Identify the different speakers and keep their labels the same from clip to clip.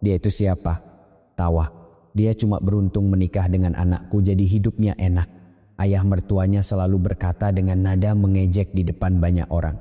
Speaker 1: Dia itu siapa? Tawa. Dia cuma beruntung menikah dengan anakku jadi hidupnya enak. Ayah mertuanya selalu berkata dengan nada mengejek di depan banyak orang.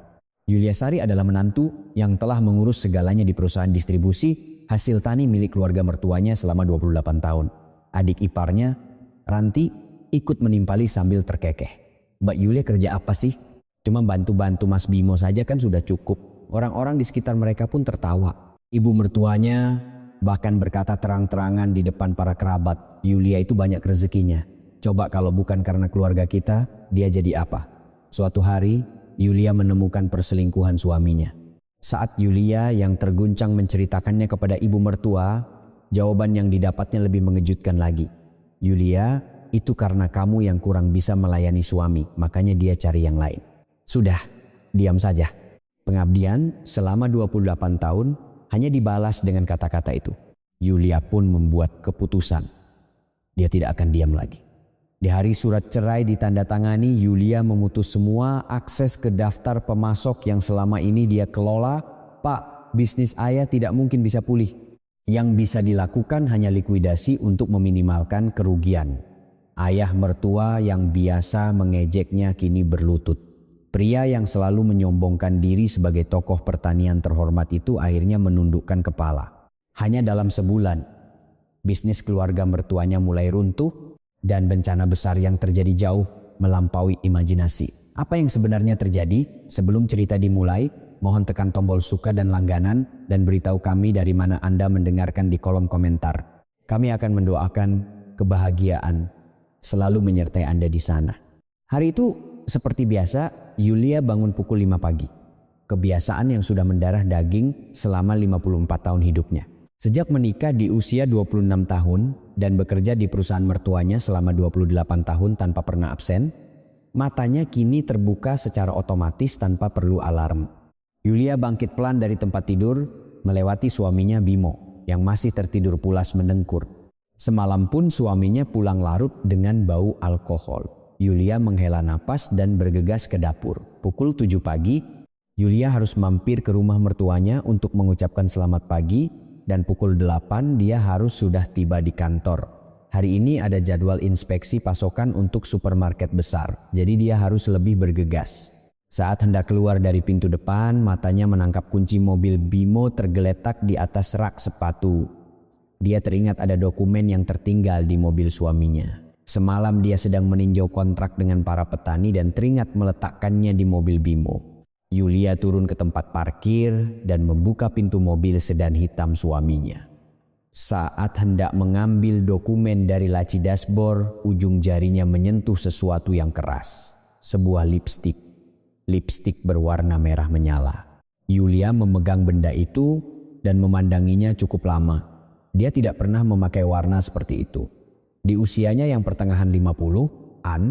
Speaker 1: Yulia Sari adalah menantu yang telah mengurus segalanya di perusahaan distribusi hasil tani milik keluarga mertuanya selama 28 tahun. Adik iparnya, Ranti, ikut menimpali sambil terkekeh. Mbak Yulia kerja apa sih? Cuma bantu-bantu Mas Bimo saja kan sudah cukup. Orang-orang di sekitar mereka pun tertawa. Ibu mertuanya bahkan berkata terang-terangan di depan para kerabat, Yulia itu banyak rezekinya. Coba kalau bukan karena keluarga kita, dia jadi apa? Suatu hari, Yulia menemukan perselingkuhan suaminya. Saat Yulia yang terguncang menceritakannya kepada ibu mertua, jawaban yang didapatnya lebih mengejutkan lagi. Yulia, itu karena kamu yang kurang bisa melayani suami, makanya dia cari yang lain. Sudah, diam saja. Pengabdian selama 28 tahun hanya dibalas dengan kata-kata itu. Yulia pun membuat keputusan. Dia tidak akan diam lagi. Di hari surat cerai ditandatangani, Yulia memutus semua akses ke daftar pemasok yang selama ini dia kelola. Pak, bisnis ayah tidak mungkin bisa pulih. Yang bisa dilakukan hanya likuidasi untuk meminimalkan kerugian. Ayah mertua yang biasa mengejeknya kini berlutut. Pria yang selalu menyombongkan diri sebagai tokoh pertanian terhormat itu akhirnya menundukkan kepala. Hanya dalam sebulan, bisnis keluarga mertuanya mulai runtuh dan bencana besar yang terjadi jauh melampaui imajinasi. Apa yang sebenarnya terjadi? Sebelum cerita dimulai, mohon tekan tombol suka dan langganan dan beritahu kami dari mana Anda mendengarkan di kolom komentar. Kami akan mendoakan kebahagiaan selalu menyertai Anda di sana. Hari itu seperti biasa, Yulia bangun pukul 5 pagi. Kebiasaan yang sudah mendarah daging selama 54 tahun hidupnya. Sejak menikah di usia 26 tahun dan bekerja di perusahaan mertuanya selama 28 tahun tanpa pernah absen, matanya kini terbuka secara otomatis tanpa perlu alarm. Yulia bangkit pelan dari tempat tidur, melewati suaminya Bimo yang masih tertidur pulas mendengkur. Semalam pun suaminya pulang larut dengan bau alkohol. Yulia menghela napas dan bergegas ke dapur. Pukul 7 pagi, Yulia harus mampir ke rumah mertuanya untuk mengucapkan selamat pagi dan pukul 8 dia harus sudah tiba di kantor. Hari ini ada jadwal inspeksi pasokan untuk supermarket besar, jadi dia harus lebih bergegas. Saat hendak keluar dari pintu depan, matanya menangkap kunci mobil Bimo tergeletak di atas rak sepatu. Dia teringat ada dokumen yang tertinggal di mobil suaminya. Semalam dia sedang meninjau kontrak dengan para petani dan teringat meletakkannya di mobil Bimo. Yulia turun ke tempat parkir dan membuka pintu mobil sedan hitam suaminya. Saat hendak mengambil dokumen dari laci dashboard, ujung jarinya menyentuh sesuatu yang keras. Sebuah lipstik. Lipstik berwarna merah menyala. Yulia memegang benda itu dan memandanginya cukup lama. Dia tidak pernah memakai warna seperti itu. Di usianya yang pertengahan 50-an,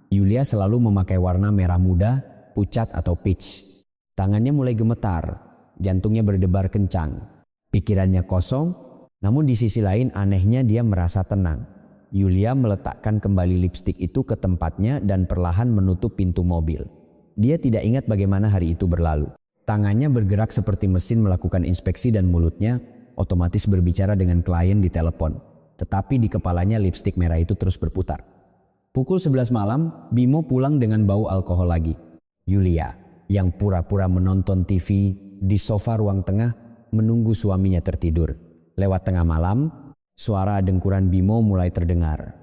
Speaker 1: Yulia selalu memakai warna merah muda, pucat atau peach. Tangannya mulai gemetar, jantungnya berdebar kencang. Pikirannya kosong, namun di sisi lain anehnya dia merasa tenang. Yulia meletakkan kembali lipstik itu ke tempatnya dan perlahan menutup pintu mobil. Dia tidak ingat bagaimana hari itu berlalu. Tangannya bergerak seperti mesin melakukan inspeksi dan mulutnya otomatis berbicara dengan klien di telepon. Tetapi di kepalanya lipstik merah itu terus berputar. Pukul 11 malam, Bimo pulang dengan bau alkohol lagi. Yulia, yang pura-pura menonton TV di sofa ruang tengah, menunggu suaminya tertidur. Lewat tengah malam, suara dengkuran Bimo mulai terdengar.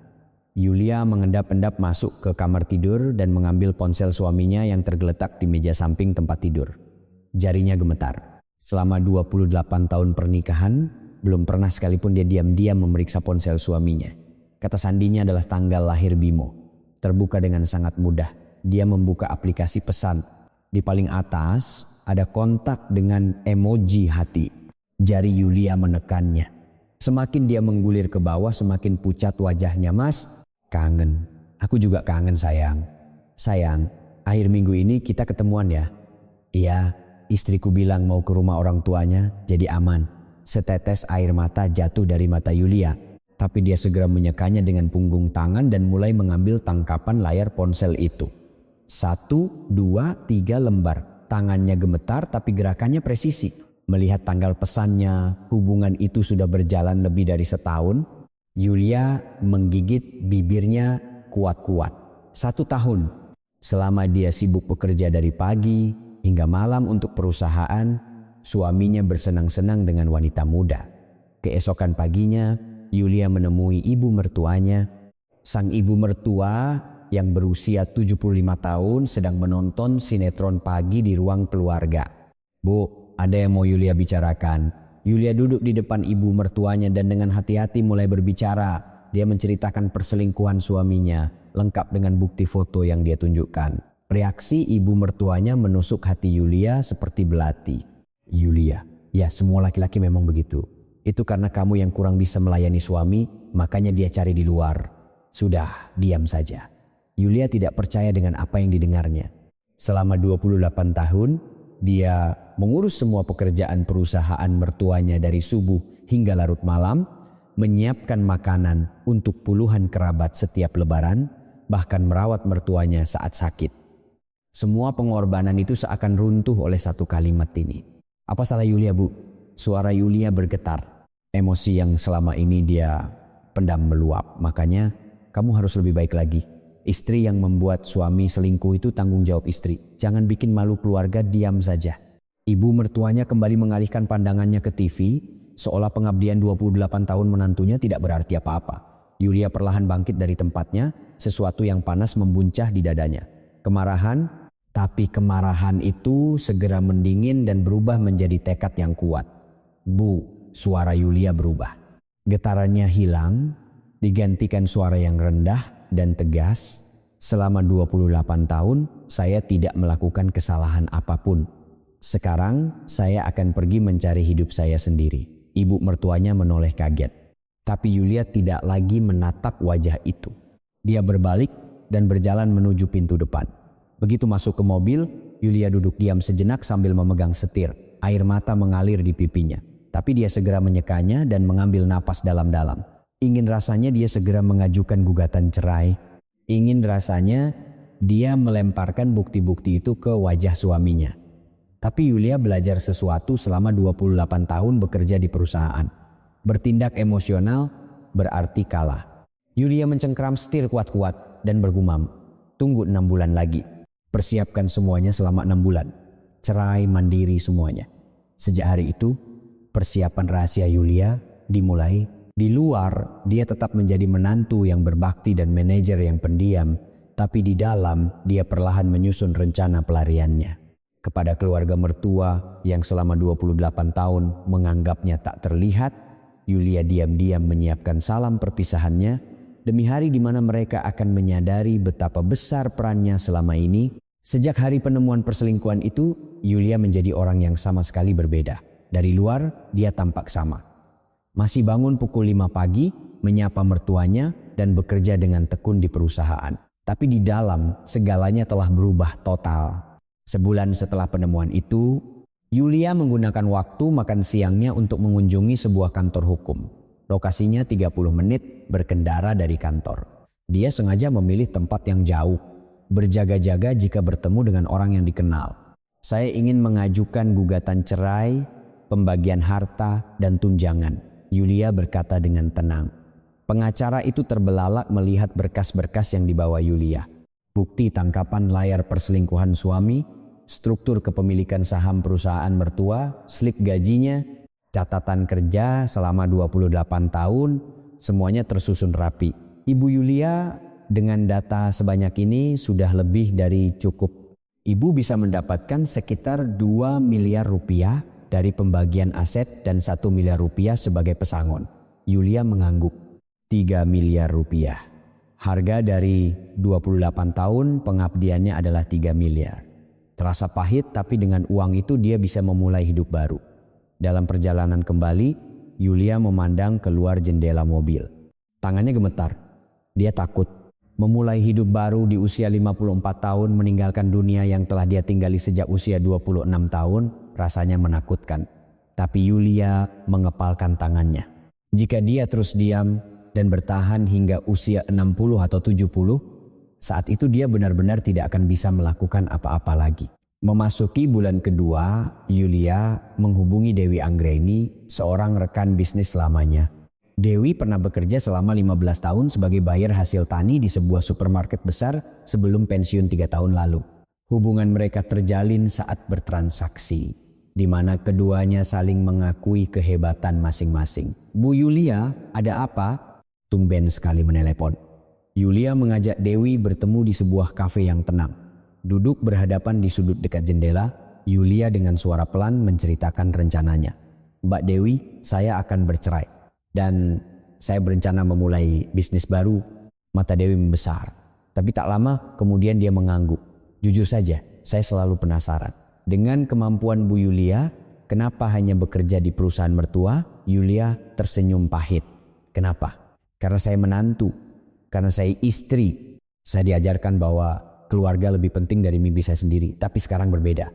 Speaker 1: Yulia mengendap-endap masuk ke kamar tidur dan mengambil ponsel suaminya yang tergeletak di meja samping tempat tidur. Jarinya gemetar. Selama 28 tahun pernikahan, belum pernah sekalipun dia diam-diam memeriksa ponsel suaminya. Kata sandinya adalah tanggal lahir Bimo. Terbuka dengan sangat mudah. Dia membuka aplikasi pesan. Di paling atas ada kontak dengan emoji hati. Jari Yulia menekannya. Semakin dia menggulir ke bawah, semakin pucat wajahnya. Mas, kangen. Aku juga kangen sayang. Sayang, akhir minggu ini kita ketemuan ya. Iya, istriku bilang mau ke rumah orang tuanya, jadi aman. Setetes air mata jatuh dari mata Yulia, tapi dia segera menyekanya dengan punggung tangan dan mulai mengambil tangkapan layar ponsel itu. 1, 2, 3 lembar. Tangannya gemetar tapi gerakannya presisi. Melihat tanggal pesannya, hubungan itu sudah berjalan lebih dari setahun. Yulia menggigit bibirnya kuat-kuat. 1 tahun. Selama dia sibuk bekerja dari pagi hingga malam untuk perusahaan, suaminya bersenang-senang dengan wanita muda. Keesokan paginya, Yulia menemui ibu mertuanya. Sang ibu mertua yang berusia 75 tahun sedang menonton sinetron pagi di ruang keluarga. "Bu, ada yang mau Yulia bicarakan." Yulia duduk di depan ibu mertuanya dan dengan hati-hati mulai berbicara. Dia menceritakan perselingkuhan suaminya, lengkap dengan bukti foto yang dia tunjukkan. Reaksi ibu mertuanya menusuk hati Yulia seperti belati. "Yulia, ya semua laki-laki memang begitu. Itu karena kamu yang kurang bisa melayani suami, makanya dia cari di luar. Sudah, diam saja." Yulia tidak percaya dengan apa yang didengarnya. Selama 28 tahun, dia mengurus semua pekerjaan perusahaan mertuanya dari subuh hingga larut malam, menyiapkan makanan untuk puluhan kerabat setiap lebaran, bahkan merawat mertuanya saat sakit. Semua pengorbanan itu seakan runtuh oleh satu kalimat ini. "Apa salah Yulia, Bu?" Suara Yulia bergetar. Emosi yang selama ini dia pendam meluap. "Makanya kamu harus lebih baik lagi. Istri yang membuat suami selingkuh itu tanggung jawab istri. Jangan bikin malu keluarga, diam saja." Ibu mertuanya kembali mengalihkan pandangannya ke TV, seolah pengabdian 28 tahun menantunya tidak berarti apa-apa. Yulia perlahan bangkit dari tempatnya, sesuatu yang panas membuncah di dadanya. Tapi kemarahan itu segera mendingin dan berubah menjadi tekad yang kuat. "Bu," suara Yulia berubah. Getarannya hilang, digantikan suara yang rendah dan tegas. "Selama 28 tahun saya tidak melakukan kesalahan apapun. Sekarang saya akan pergi mencari hidup saya sendiri." Ibu mertuanya menoleh kaget. Tapi Yulia tidak lagi menatap wajah itu. Dia berbalik dan berjalan menuju pintu depan. Begitu masuk ke mobil, Yulia duduk diam sejenak sambil memegang setir. Air mata mengalir di pipinya. Tapi dia segera menyekanya dan mengambil napas dalam-dalam. Ingin rasanya dia segera mengajukan gugatan cerai. Ingin rasanya dia melemparkan bukti-bukti itu ke wajah suaminya. Tapi Yulia belajar sesuatu selama 28 tahun bekerja di perusahaan. Bertindak emosional berarti kalah. Yulia mencengkram setir kuat-kuat dan bergumam, "Tunggu 6 bulan lagi. Persiapkan semuanya selama 6 bulan. Cerai mandiri semuanya." Sejak hari itu, persiapan rahasia Yulia dimulai. Di luar, dia tetap menjadi menantu yang berbakti dan manajer yang pendiam, tapi di dalam dia perlahan menyusun rencana pelariannya. Kepada keluarga mertua yang selama 28 tahun menganggapnya tak terlihat, Yulia diam-diam menyiapkan salam perpisahannya demi hari di mana mereka akan menyadari betapa besar perannya selama ini. Sejak hari penemuan perselingkuhan itu, Yulia menjadi orang yang sama sekali berbeda. Dari luar, dia tampak sama. Masih bangun pukul 5 pagi, menyapa mertuanya dan bekerja dengan tekun di perusahaan. Tapi di dalam, segalanya telah berubah total. Sebulan setelah penemuan itu, Yulia menggunakan waktu makan siangnya untuk mengunjungi sebuah kantor hukum. Lokasinya 30 menit berkendara dari kantor. Dia sengaja memilih tempat yang jauh, berjaga-jaga jika bertemu dengan orang yang dikenal. "Saya ingin mengajukan gugatan cerai, pembagian harta, dan tunjangan," Yulia berkata dengan tenang. Pengacara itu terbelalak melihat berkas-berkas yang dibawa Yulia. Bukti tangkapan layar perselingkuhan suami, struktur kepemilikan saham perusahaan mertua, slip gajinya, catatan kerja selama 28 tahun, semuanya tersusun rapi. Ibu Yulia dengan data sebanyak ini sudah lebih dari cukup. Ibu bisa mendapatkan sekitar 2 miliar rupiah dari pembagian aset dan 1 miliar rupiah sebagai pesangon. Yulia mengangguk. 3 miliar rupiah. Harga dari 28 tahun pengabdiannya adalah 3 miliar. Terasa pahit, tapi dengan uang itu dia bisa memulai hidup baru. Dalam perjalanan kembali, Yulia memandang keluar jendela mobil. Tangannya gemetar. Dia takut. Memulai hidup baru di usia 54 tahun, meninggalkan dunia yang telah dia tinggali sejak usia 26 tahun, rasanya menakutkan. Tapi Yulia mengepalkan tangannya. Jika dia terus diam dan bertahan hingga usia 60 atau 70, saat itu dia benar-benar tidak akan bisa melakukan apa-apa lagi. Memasuki bulan kedua, Yulia menghubungi Dewi Anggreni, seorang rekan bisnis lamanya. Dewi pernah bekerja selama 15 tahun sebagai buyer hasil tani di sebuah supermarket besar sebelum pensiun 3 tahun lalu. Hubungan mereka terjalin saat bertransaksi, di mana keduanya saling mengakui kehebatan masing-masing. "Bu Yulia, ada apa?" Tumben sekali menelepon. Yulia mengajak Dewi bertemu di sebuah kafe yang tenang. Duduk berhadapan di sudut dekat jendela, Yulia dengan suara pelan menceritakan rencananya. "Mbak Dewi, saya akan bercerai dan saya berencana memulai bisnis baru." Mata Dewi membesar, tapi tak lama kemudian dia mengangguk. "Jujur saja, saya selalu penasaran. Dengan kemampuan Bu Yulia, kenapa hanya bekerja di perusahaan mertua?" Yulia tersenyum pahit. "Kenapa? Karena saya menantu, karena saya istri. Saya diajarkan bahwa keluarga lebih penting dari mimpi saya sendiri, tapi sekarang berbeda.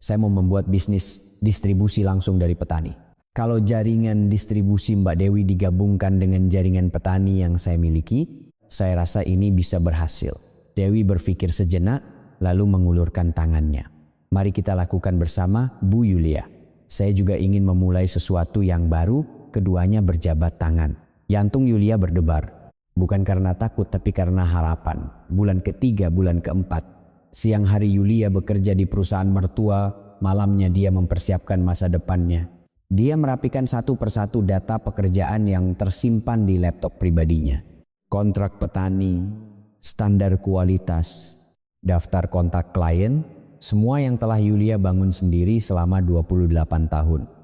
Speaker 1: Saya mau membuat bisnis distribusi langsung dari petani. Kalau jaringan distribusi Mbak Dewi digabungkan dengan jaringan petani yang saya miliki, saya rasa ini bisa berhasil." Dewi berpikir sejenak, lalu mengulurkan tangannya. "Mari kita lakukan bersama, Bu Yulia. Saya juga ingin memulai sesuatu yang baru." Keduanya berjabat tangan. Jantung Yulia berdebar. Bukan karena takut, tapi karena harapan. Bulan ketiga, bulan keempat. Siang hari Yulia bekerja di perusahaan mertua, malamnya dia mempersiapkan masa depannya. Dia merapikan satu persatu data pekerjaan yang tersimpan di laptop pribadinya. Kontrak petani, standar kualitas, daftar kontak klien, semua yang telah Yulia bangun sendiri selama 28 tahun.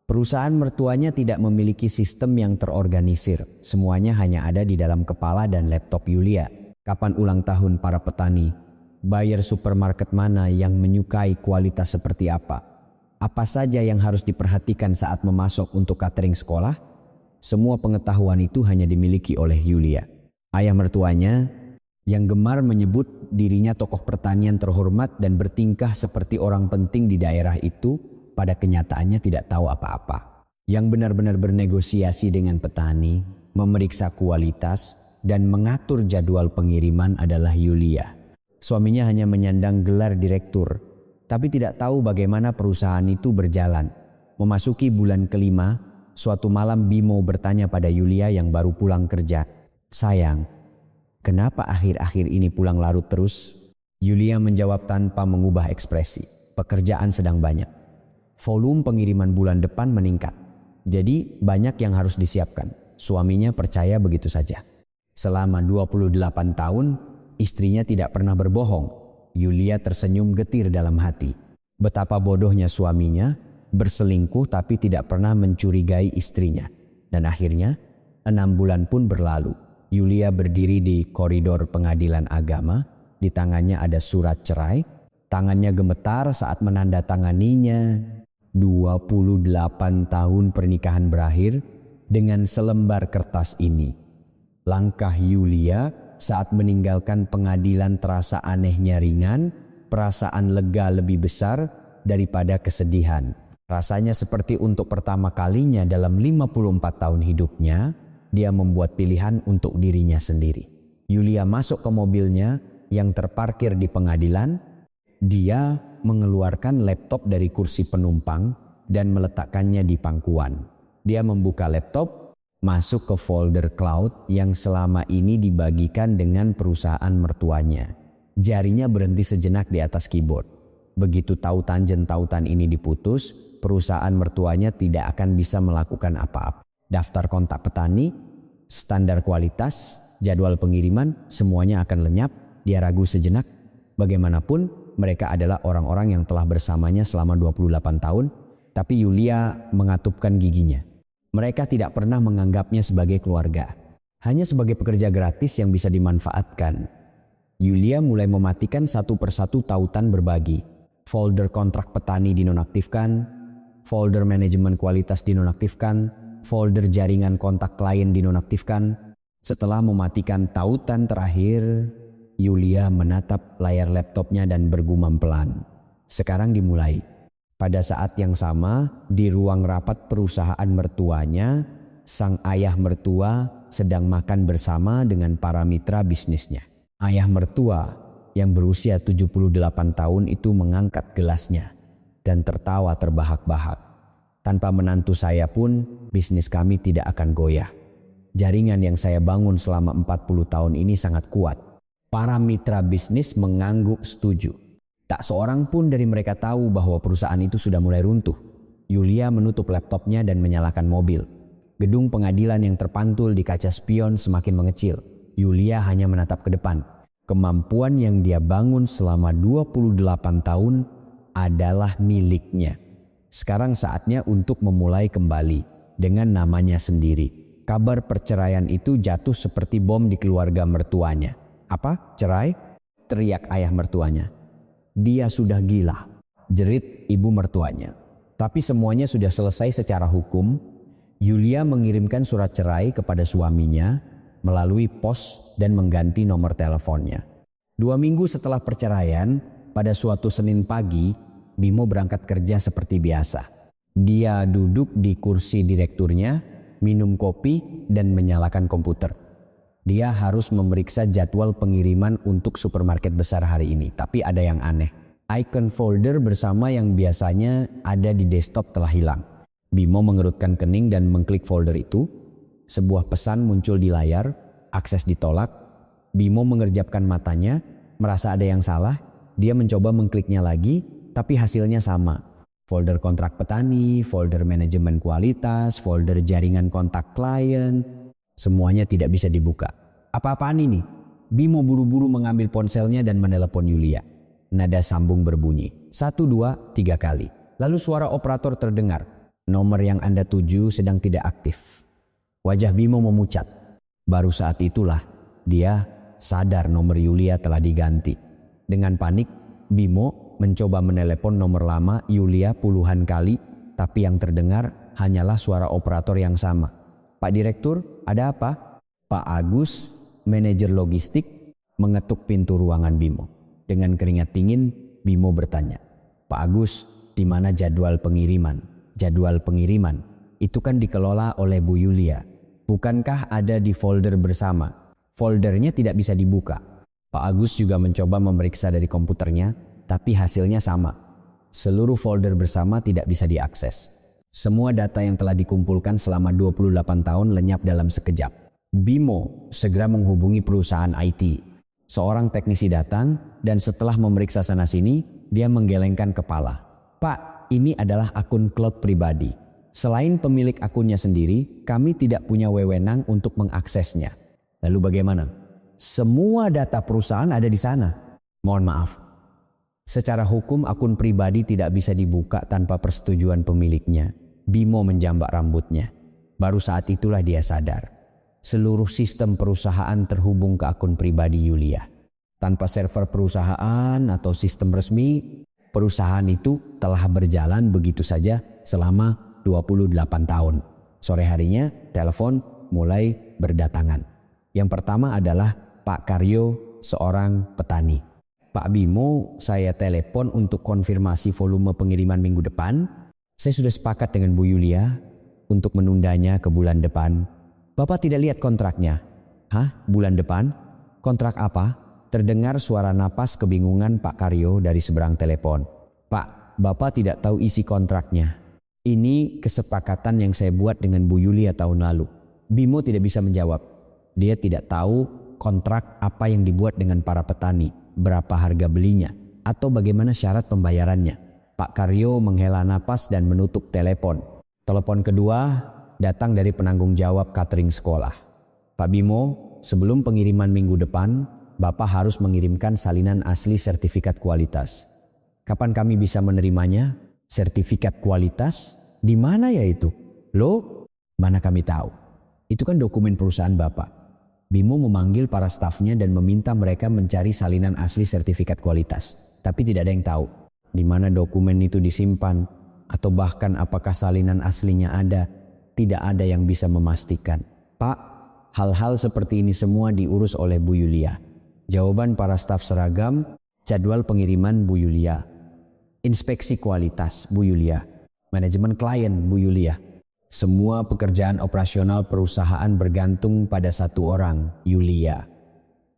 Speaker 1: Perusahaan mertuanya tidak memiliki sistem yang terorganisir. Semuanya hanya ada di dalam kepala dan laptop Yulia. Kapan ulang tahun para petani? Buyer supermarket mana yang menyukai kualitas seperti apa? Apa saja yang harus diperhatikan saat memasok untuk catering sekolah? Semua pengetahuan itu hanya dimiliki oleh Yulia. Ayah mertuanya yang gemar menyebut dirinya tokoh pertanian terhormat dan bertingkah seperti orang penting di daerah itu, pada kenyataannya tidak tahu apa-apa. Yang benar-benar bernegosiasi dengan petani, memeriksa kualitas, dan mengatur jadwal pengiriman adalah Yulia. Suaminya hanya menyandang gelar direktur, tapi tidak tahu bagaimana perusahaan itu berjalan. Memasuki bulan kelima, suatu malam Bimo bertanya pada Yulia yang baru pulang kerja, "Sayang, kenapa akhir-akhir ini pulang larut terus?" Yulia menjawab tanpa mengubah ekspresi, "Pekerjaan sedang banyak. Volume pengiriman bulan depan meningkat. Jadi banyak yang harus disiapkan." Suaminya percaya begitu saja. Selama 28 tahun, istrinya tidak pernah berbohong. Yulia tersenyum getir dalam hati. Betapa bodohnya suaminya, berselingkuh tapi tidak pernah mencurigai istrinya. Dan akhirnya, 6 bulan pun berlalu. Yulia berdiri di koridor pengadilan agama. Di tangannya ada surat cerai. Tangannya gemetar saat menandatanganinya. 28 tahun pernikahan berakhir dengan selembar kertas ini. Langkah Yulia saat meninggalkan pengadilan terasa anehnya ringan, perasaan lega lebih besar daripada kesedihan. Rasanya seperti untuk pertama kalinya dalam 54 tahun hidupnya, dia membuat pilihan untuk dirinya sendiri. Yulia masuk ke mobilnya yang terparkir di pengadilan. Dia mengeluarkan laptop dari kursi penumpang dan meletakkannya di pangkuan. Dia membuka laptop, masuk ke folder cloud yang selama ini dibagikan dengan perusahaan mertuanya. Jarinya berhenti sejenak di atas keyboard. Begitu tautan tautan ini diputus, perusahaan mertuanya tidak akan bisa melakukan apa-apa. Daftar kontak petani, standar kualitas, jadwal pengiriman, semuanya akan lenyap. Dia ragu sejenak. Bagaimanapun, mereka adalah orang-orang yang telah bersamanya selama 28 tahun, tapi Yulia mengatupkan giginya. Mereka tidak pernah menganggapnya sebagai keluarga, hanya sebagai pekerja gratis yang bisa dimanfaatkan. Yulia mulai mematikan satu persatu tautan berbagi. Folder kontrak petani dinonaktifkan, folder manajemen kualitas dinonaktifkan, folder jaringan kontak klien dinonaktifkan. Setelah mematikan tautan terakhir, Yulia menatap layar laptopnya dan bergumam pelan. Sekarang dimulai. Pada saat yang sama, di ruang rapat perusahaan mertuanya, sang ayah mertua sedang makan bersama dengan para mitra bisnisnya. Ayah mertua, yang berusia 78 tahun itu mengangkat gelasnya dan tertawa terbahak-bahak. Tanpa menantu saya pun bisnis kami tidak akan goyah. Jaringan yang saya bangun selama 40 tahun ini sangat kuat. Para mitra bisnis mengangguk setuju. Tak seorang pun dari mereka tahu bahwa perusahaan itu sudah mulai runtuh. Yulia menutup laptopnya dan menyalakan mobil. Gedung pengadilan yang terpantul di kaca spion semakin mengecil. Yulia hanya menatap ke depan. Kemampuan yang dia bangun selama 28 tahun adalah miliknya. Sekarang saatnya untuk memulai kembali dengan namanya sendiri. Kabar perceraian itu jatuh seperti bom di keluarga mertuanya. Apa? Cerai? Teriak ayah mertuanya. Dia sudah gila, jerit ibu mertuanya. Tapi semuanya sudah selesai secara hukum. Yulia mengirimkan surat cerai kepada suaminya melalui pos dan mengganti nomor teleponnya. 2 minggu setelah perceraian, pada suatu Senin pagi, Bimo berangkat kerja seperti biasa. Dia duduk di kursi direkturnya, minum kopi dan menyalakan komputer. Dia harus memeriksa jadwal pengiriman untuk supermarket besar hari ini, tapi ada yang aneh. Icon folder bersama yang biasanya ada di desktop telah hilang. Bimo mengerutkan kening dan mengklik folder itu. Sebuah pesan muncul di layar, akses ditolak. Bimo mengerjapkan matanya, merasa ada yang salah. Dia mencoba mengkliknya lagi, tapi hasilnya sama. Folder kontrak petani, folder manajemen kualitas, folder jaringan kontak klien, semuanya tidak bisa dibuka. Apa-apaan ini? Bimo buru-buru mengambil ponselnya dan menelepon Yulia. Nada sambung berbunyi, 1, 2, 3 kali. Lalu suara operator terdengar. Nomor yang Anda tuju sedang tidak aktif. Wajah Bimo memucat. Baru saat itulah dia sadar nomor Yulia telah diganti. Dengan panik, Bimo mencoba menelepon nomor lama Yulia puluhan kali, tapi yang terdengar hanyalah suara operator yang sama. Pak Direktur, ada apa? Pak Agus, manajer logistik, mengetuk pintu ruangan Bimo. Dengan keringat dingin, Bimo bertanya, Pak Agus, di mana jadwal pengiriman? Jadwal pengiriman itu kan dikelola oleh Bu Yulia. Bukankah ada di folder bersama? Foldernya tidak bisa dibuka. Pak Agus juga mencoba memeriksa dari komputernya, tapi hasilnya sama. Seluruh folder bersama tidak bisa diakses. Semua data yang telah dikumpulkan selama 28 tahun lenyap dalam sekejap. Bimo segera menghubungi perusahaan IT. Seorang teknisi datang dan setelah memeriksa sana-sini, dia menggelengkan kepala. Pak, ini adalah akun cloud pribadi. Selain pemilik akunnya sendiri, kami tidak punya wewenang untuk mengaksesnya. Lalu bagaimana? Semua data perusahaan ada di sana. Mohon maaf. Secara hukum akun pribadi tidak bisa dibuka tanpa persetujuan pemiliknya. Bimo menjambak rambutnya. Baru saat itulah dia sadar. Seluruh sistem perusahaan terhubung ke akun pribadi Yulia. Tanpa server perusahaan atau sistem resmi, perusahaan itu telah berjalan begitu saja selama 28 tahun. Sore harinya, telepon mulai berdatangan. Yang pertama adalah Pak Karyo, seorang petani. Pak Bimo, saya telepon untuk konfirmasi volume pengiriman minggu depan. Saya sudah sepakat dengan Bu Yulia untuk menundanya ke bulan depan. Bapak tidak lihat kontraknya. Hah? Bulan depan? Kontrak apa? Terdengar suara napas kebingungan Pak Karyo dari seberang telepon. Pak, Bapak tidak tahu isi kontraknya. Ini kesepakatan yang saya buat dengan Bu Yulia tahun lalu. Bimo tidak bisa menjawab. Dia tidak tahu kontrak apa yang dibuat dengan para petani, berapa harga belinya, atau bagaimana syarat pembayarannya. Pak Karyo menghela napas dan menutup telepon. Telepon kedua datang dari penanggung jawab catering sekolah. Pak Bimo, sebelum pengiriman minggu depan, Bapak harus mengirimkan salinan asli sertifikat kualitas. Kapan kami bisa menerimanya? Sertifikat kualitas? Di mana ya itu? Loh, mana kami tahu? Itu kan dokumen perusahaan Bapak. Bimo memanggil para stafnya dan meminta mereka mencari salinan asli sertifikat kualitas. Tapi tidak ada yang tahu di mana dokumen itu disimpan atau bahkan apakah salinan aslinya ada. Tidak ada yang bisa memastikan. Pak, hal-hal seperti ini semua diurus oleh Bu Yulia. Jawaban para staf seragam, jadwal pengiriman Bu Yulia. Inspeksi kualitas Bu Yulia. Manajemen klien Bu Yulia. Semua pekerjaan operasional perusahaan bergantung pada satu orang, Yulia.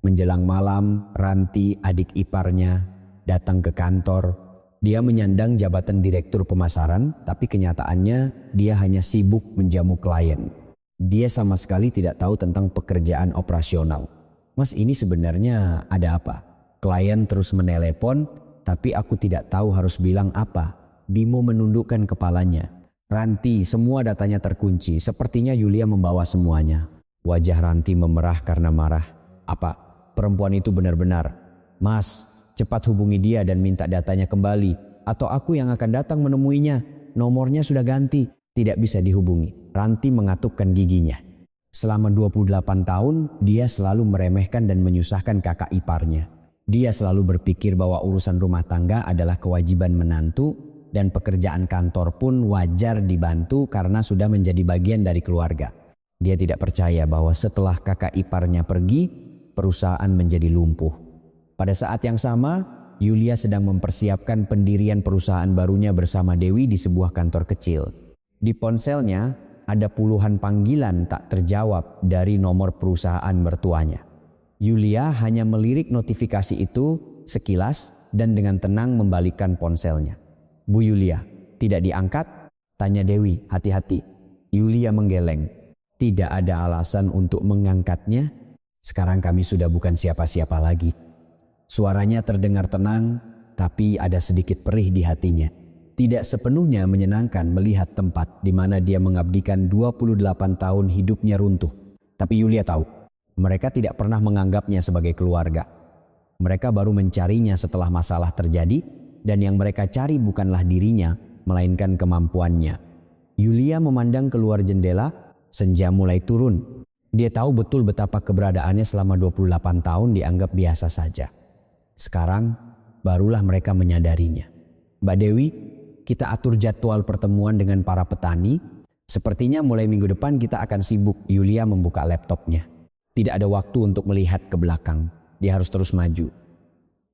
Speaker 1: Menjelang malam, Ranti, adik iparnya, datang ke kantor. Dia menyandang jabatan direktur pemasaran, tapi kenyataannya dia hanya sibuk menjamu klien. Dia sama sekali tidak tahu tentang pekerjaan operasional. Mas, ini sebenarnya ada apa? Klien terus menelepon, tapi aku tidak tahu harus bilang apa. Bimo menundukkan kepalanya. Ranti, semua datanya terkunci. Sepertinya Yulia membawa semuanya. Wajah Ranti memerah karena marah. Apa? Perempuan itu benar-benar. Mas, cepat hubungi dia dan minta datanya kembali. Atau aku yang akan datang menemuinya. Nomornya sudah ganti. Tidak bisa dihubungi. Ranti mengatupkan giginya. Selama 28 tahun, dia selalu meremehkan dan menyusahkan kakak iparnya. Dia selalu berpikir bahwa urusan rumah tangga adalah kewajiban menantu dan pekerjaan kantor pun wajar dibantu karena sudah menjadi bagian dari keluarga. Dia tidak percaya bahwa setelah kakak iparnya pergi, perusahaan menjadi lumpuh. Pada saat yang sama, Yulia sedang mempersiapkan pendirian perusahaan barunya bersama Dewi di sebuah kantor kecil. Di ponselnya ada puluhan panggilan tak terjawab dari nomor perusahaan mertuanya. Yulia hanya melirik notifikasi itu sekilas dan dengan tenang membalikkan ponselnya. Bu Yulia, tidak diangkat? Tanya Dewi, hati-hati. Yulia menggeleng. Tidak ada alasan untuk mengangkatnya. Sekarang kami sudah bukan siapa-siapa lagi. Suaranya terdengar tenang, tapi ada sedikit perih di hatinya. Tidak sepenuhnya menyenangkan melihat tempat di mana dia mengabdikan 28 tahun hidupnya runtuh. Tapi Yulia tahu, mereka tidak pernah menganggapnya sebagai keluarga. Mereka baru mencarinya setelah masalah terjadi, dan yang mereka cari bukanlah dirinya, melainkan kemampuannya. Yulia memandang keluar jendela, senja mulai turun. Dia tahu betul betapa keberadaannya selama 28 tahun dianggap biasa saja. Sekarang barulah mereka menyadarinya. Mbak Dewi, kita atur jadwal pertemuan dengan para petani. Sepertinya mulai minggu depan kita akan sibuk. Yulia membuka laptopnya. Tidak ada waktu untuk melihat ke belakang. Dia harus terus maju.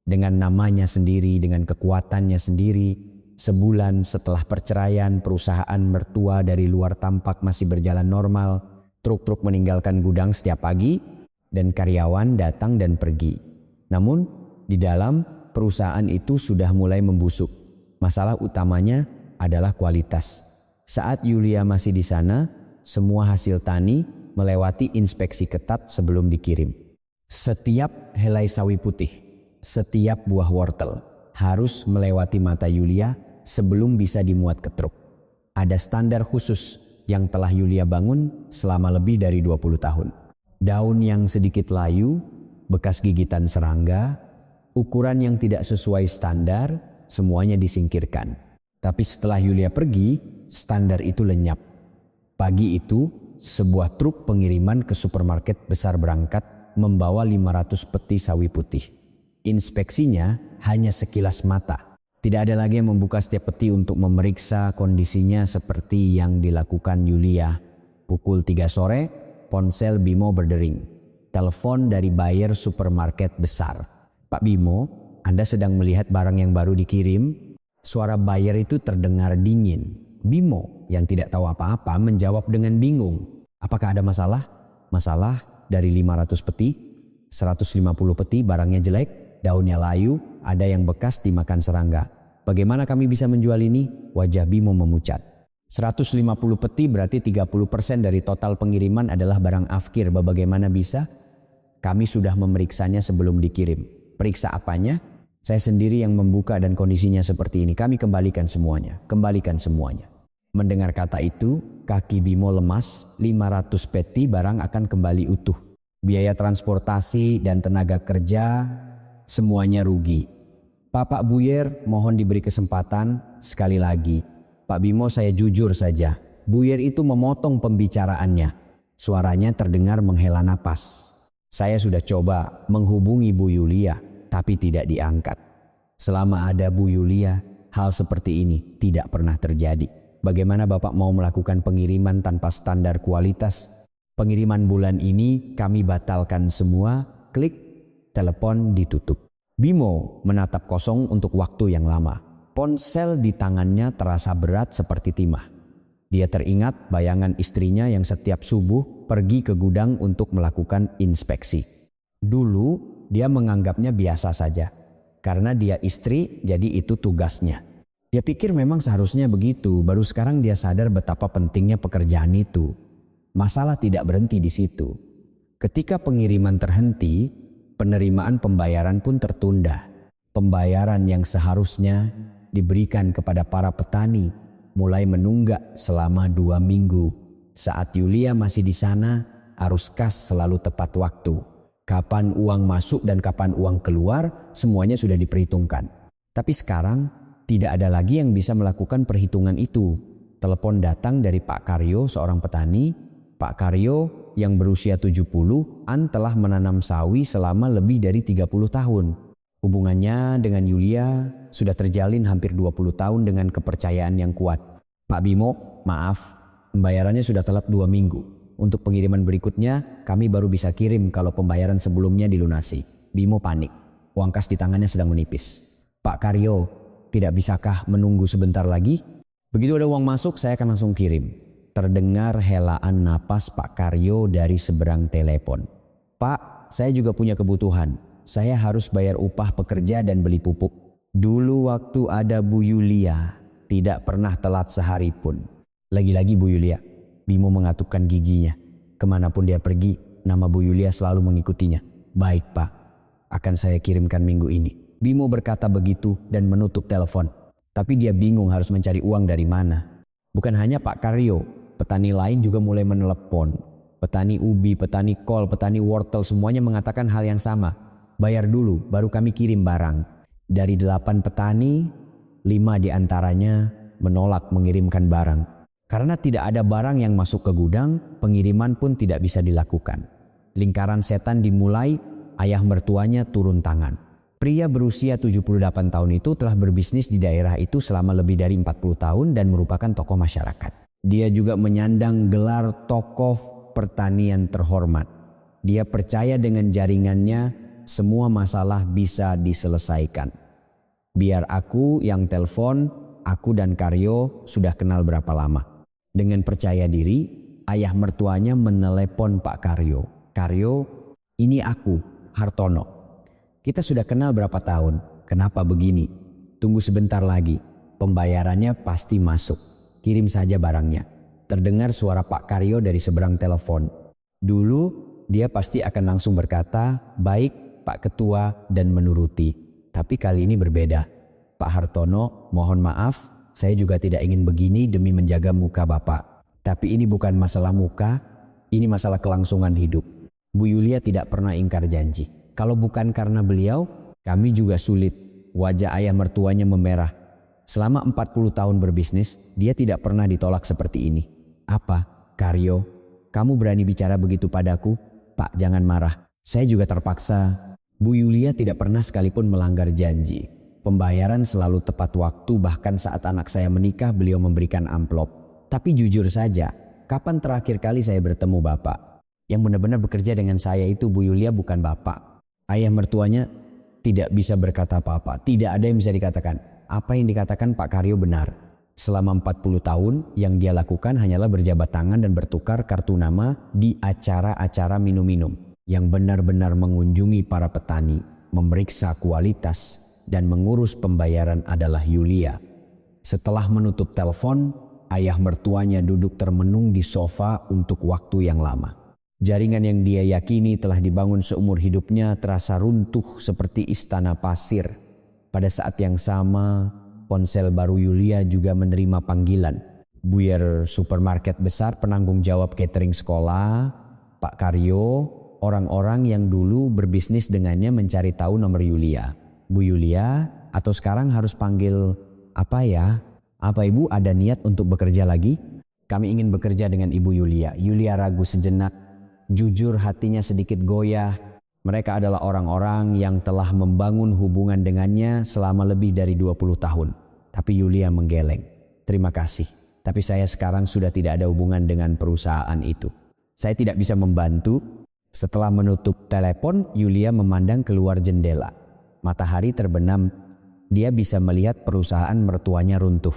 Speaker 1: Dengan namanya sendiri, dengan kekuatannya sendiri. Sebulan setelah perceraian, perusahaan mertua dari luar tampak masih berjalan normal. Truk-truk meninggalkan gudang setiap pagi dan karyawan datang dan pergi. Namun di dalam perusahaan itu sudah mulai membusuk. Masalah utamanya adalah kualitas. Saat Yulia masih di sana, semua hasil tani melewati inspeksi ketat sebelum dikirim. Setiap helai sawi putih, setiap buah wortel harus melewati mata Yulia sebelum bisa dimuat ke truk. Ada standar khusus yang telah Yulia bangun selama lebih dari 20 tahun. Daun yang sedikit layu, bekas gigitan serangga, ukuran yang tidak sesuai standar, semuanya disingkirkan. Tapi setelah Yulia pergi, standar itu lenyap. Pagi itu, sebuah truk pengiriman ke supermarket besar berangkat membawa 500 peti sawi putih. Inspeksinya hanya sekilas mata. Tidak ada lagi yang membuka setiap peti untuk memeriksa kondisinya seperti yang dilakukan Yulia. Pukul 3 sore, ponsel Bimo berdering. Telepon dari buyer supermarket besar. Pak Bimo, Anda sedang melihat barang yang baru dikirim? Suara buyer itu terdengar dingin. Bimo yang tidak tahu apa-apa menjawab dengan bingung. Apakah ada masalah? Masalah dari 500 peti, 150 peti barangnya jelek, daunnya layu, ada yang bekas dimakan serangga. Bagaimana kami bisa menjual ini? Wajah Bimo memucat. 150 peti berarti 30% dari total pengiriman adalah barang afkir. Bagaimana bisa? Kami sudah memeriksanya sebelum dikirim. Periksa apanya? Saya sendiri yang membuka dan kondisinya seperti ini. Kami kembalikan semuanya. Kembalikan semuanya. Mendengar kata itu, kaki Bimo lemas. 500 peti barang akan kembali utuh. Biaya transportasi dan tenaga kerja semuanya rugi. Pak Buyer, mohon diberi kesempatan sekali lagi. Pak Bimo, saya jujur saja. Buyer itu memotong pembicaraannya. Suaranya terdengar menghela napas. Saya sudah coba menghubungi Bu Yulia, tapi tidak diangkat. Selama ada Bu Yulia, hal seperti ini tidak pernah terjadi. Bagaimana Bapak mau melakukan pengiriman tanpa standar kualitas? Pengiriman bulan ini kami batalkan semua. Klik, telepon ditutup. Bimo menatap kosong untuk waktu yang lama. Ponsel di tangannya terasa berat seperti timah. Dia teringat bayangan istrinya yang setiap subuh pergi ke gudang untuk melakukan inspeksi. Dulu dia menganggapnya biasa saja. Karena dia istri, jadi itu tugasnya. Dia pikir memang seharusnya begitu, baru sekarang dia sadar betapa pentingnya pekerjaan itu. Masalah tidak berhenti di situ. Ketika pengiriman terhenti, penerimaan pembayaran pun tertunda. Pembayaran yang seharusnya diberikan kepada para petani mulai menunggak selama 2 minggu. Saat Yulia masih di sana, arus kas selalu tepat waktu. Kapan uang masuk dan kapan uang keluar, semuanya sudah diperhitungkan. Tapi sekarang tidak ada lagi yang bisa melakukan perhitungan itu. Telepon datang dari Pak Karyo, seorang petani. Pak Karyo yang berusia 70-an telah menanam sawi selama lebih dari 30 tahun. Hubungannya dengan Yulia sudah terjalin hampir 20 tahun dengan kepercayaan yang kuat. Pak Bimo, maaf, pembayarannya sudah telat 2 minggu. Untuk pengiriman berikutnya, kami baru bisa kirim kalau pembayaran sebelumnya dilunasi. Bimo panik. Uang kas di tangannya sedang menipis. Pak Karyo, tidak bisakah menunggu sebentar lagi? Begitu ada uang masuk, saya akan langsung kirim. Terdengar helaan napas Pak Karyo dari seberang telepon. Pak, saya juga punya kebutuhan. Saya harus bayar upah pekerja dan beli pupuk. Dulu waktu ada Bu Yulia, tidak pernah telat sehari pun. Lagi-lagi Bu Yulia. Bimo mengatupkan giginya. Kemanapun dia pergi, nama Bu Yulia selalu mengikutinya. Baik Pak, akan saya kirimkan minggu ini. Bimo berkata begitu dan menutup telepon. Tapi dia bingung harus mencari uang dari mana. Bukan hanya Pak Karyo, petani lain juga mulai menelepon. Petani ubi, petani kol, petani wortel semuanya mengatakan hal yang sama. Bayar dulu, baru kami kirim barang. Dari 8 petani, 5 diantaranya menolak mengirimkan barang. Karena tidak ada barang yang masuk ke gudang, pengiriman pun tidak bisa dilakukan. Lingkaran setan dimulai, ayah mertuanya turun tangan. Pria berusia 78 tahun itu telah berbisnis di daerah itu selama lebih dari 40 tahun dan merupakan tokoh masyarakat. Dia juga menyandang gelar tokoh pertanian terhormat. Dia percaya dengan jaringannya, semua masalah bisa diselesaikan. Biar aku yang telepon, aku dan Karyo sudah kenal berapa lama. Dengan percaya diri, ayah mertuanya menelepon Pak Karyo. Karyo, ini aku, Hartono. Kita sudah kenal berapa tahun, kenapa begini? Tunggu sebentar lagi, pembayarannya pasti masuk. Kirim saja barangnya. Terdengar suara Pak Karyo dari seberang telepon. Dulu dia pasti akan langsung berkata, baik Pak Ketua dan menuruti. Tapi kali ini berbeda. Pak Hartono, mohon maaf. Saya juga tidak ingin begini demi menjaga muka Bapak. Tapi ini bukan masalah muka, ini masalah kelangsungan hidup. Bu Yulia tidak pernah ingkar janji. Kalau bukan karena beliau, kami juga sulit. Wajah ayah mertuanya memerah. Selama 40 tahun berbisnis, dia tidak pernah ditolak seperti ini. Apa, Karyo? Kamu berani bicara begitu padaku? Pak, jangan marah. Saya juga terpaksa. Bu Yulia tidak pernah sekalipun melanggar janji. Pembayaran selalu tepat waktu, bahkan saat anak saya menikah beliau memberikan amplop. Tapi jujur saja, kapan terakhir kali saya bertemu Bapak? Yang benar-benar bekerja dengan saya itu Bu Yulia bukan Bapak. Ayah mertuanya tidak bisa berkata apa-apa, tidak ada yang bisa dikatakan. Apa yang dikatakan Pak Karyo benar. Selama 40 tahun yang dia lakukan hanyalah berjabat tangan dan bertukar kartu nama di acara-acara minum-minum. Yang benar-benar mengunjungi para petani, memeriksa kualitas, dan mengurus pembayaran adalah Yulia. Setelah menutup telepon, ayah mertuanya duduk termenung di sofa untuk waktu yang lama. Jaringan yang dia yakini telah dibangun seumur hidupnya terasa runtuh seperti istana pasir. Pada saat yang sama, ponsel baru Yulia juga menerima panggilan. Buyer supermarket besar, penanggung jawab catering sekolah, Pak Karyo, orang-orang yang dulu berbisnis dengannya mencari tahu nomor Yulia. Bu Yulia, atau sekarang harus panggil apa ya? Apa Ibu ada niat untuk bekerja lagi? Kami ingin bekerja dengan Ibu Yulia. Yulia ragu sejenak, jujur hatinya sedikit goyah. Mereka adalah orang-orang yang telah membangun hubungan dengannya selama lebih dari 20 tahun. Tapi Yulia menggeleng. Terima kasih, tapi saya sekarang sudah tidak ada hubungan dengan perusahaan itu. Saya tidak bisa membantu. Setelah menutup telepon, Yulia memandang keluar jendela. Matahari terbenam, dia bisa melihat perusahaan mertuanya runtuh.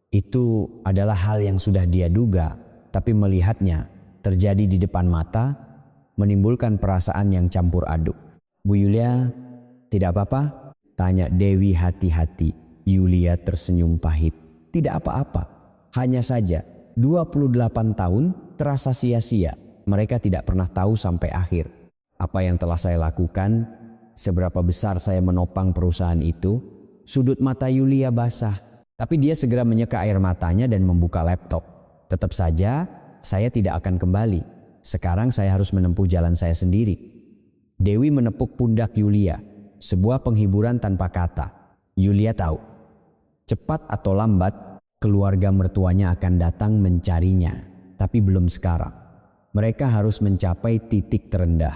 Speaker 1: Itu adalah hal yang sudah dia duga, tapi melihatnya terjadi di depan mata menimbulkan perasaan yang campur aduk. Bu Yulia, tidak apa-apa? Tanya Dewi hati-hati. Yulia tersenyum pahit. Tidak apa-apa. Hanya saja 28 tahun terasa sia-sia. Mereka tidak pernah tahu sampai akhir. Apa yang telah saya lakukan, seberapa besar saya menopang perusahaan itu. Sudut mata Yulia basah. Tapi dia segera menyeka air matanya dan membuka laptop. Tetap saja, saya tidak akan kembali. Sekarang saya harus menempuh jalan saya sendiri. Dewi menepuk pundak Yulia. Sebuah penghiburan tanpa kata. Yulia tahu, cepat atau lambat, keluarga mertuanya akan datang mencarinya. Tapi belum sekarang. Mereka harus mencapai titik terendah.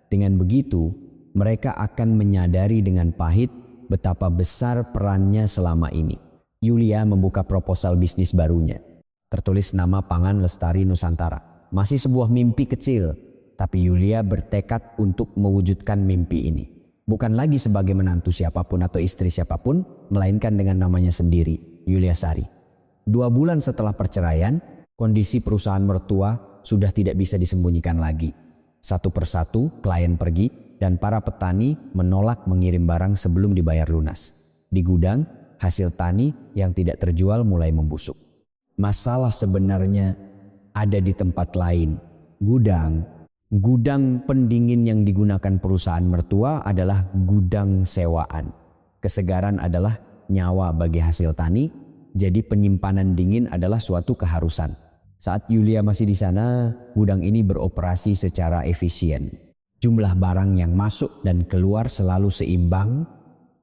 Speaker 1: Dengan begitu, mereka akan menyadari dengan pahit betapa besar perannya selama ini. Yulia membuka proposal bisnis barunya. Tertulis nama Pangan Lestari Nusantara. Masih sebuah mimpi kecil, tapi Yulia bertekad untuk mewujudkan mimpi ini. Bukan lagi sebagai menantu siapapun atau istri siapapun, melainkan dengan namanya sendiri, Yulia Sari. 2 bulan setelah perceraian, kondisi perusahaan mertua sudah tidak bisa disembunyikan lagi. Satu persatu klien pergi dan para petani menolak mengirim barang sebelum dibayar lunas. Di gudang, hasil tani yang tidak terjual mulai membusuk. Masalah sebenarnya ada di tempat lain. Gudang pendingin yang digunakan perusahaan mertua adalah gudang sewaan. Kesegaran adalah nyawa bagi hasil tani, jadi penyimpanan dingin adalah suatu keharusan. Saat Yulia masih di sana, gudang ini beroperasi secara efisien. Jumlah barang yang masuk dan keluar selalu seimbang,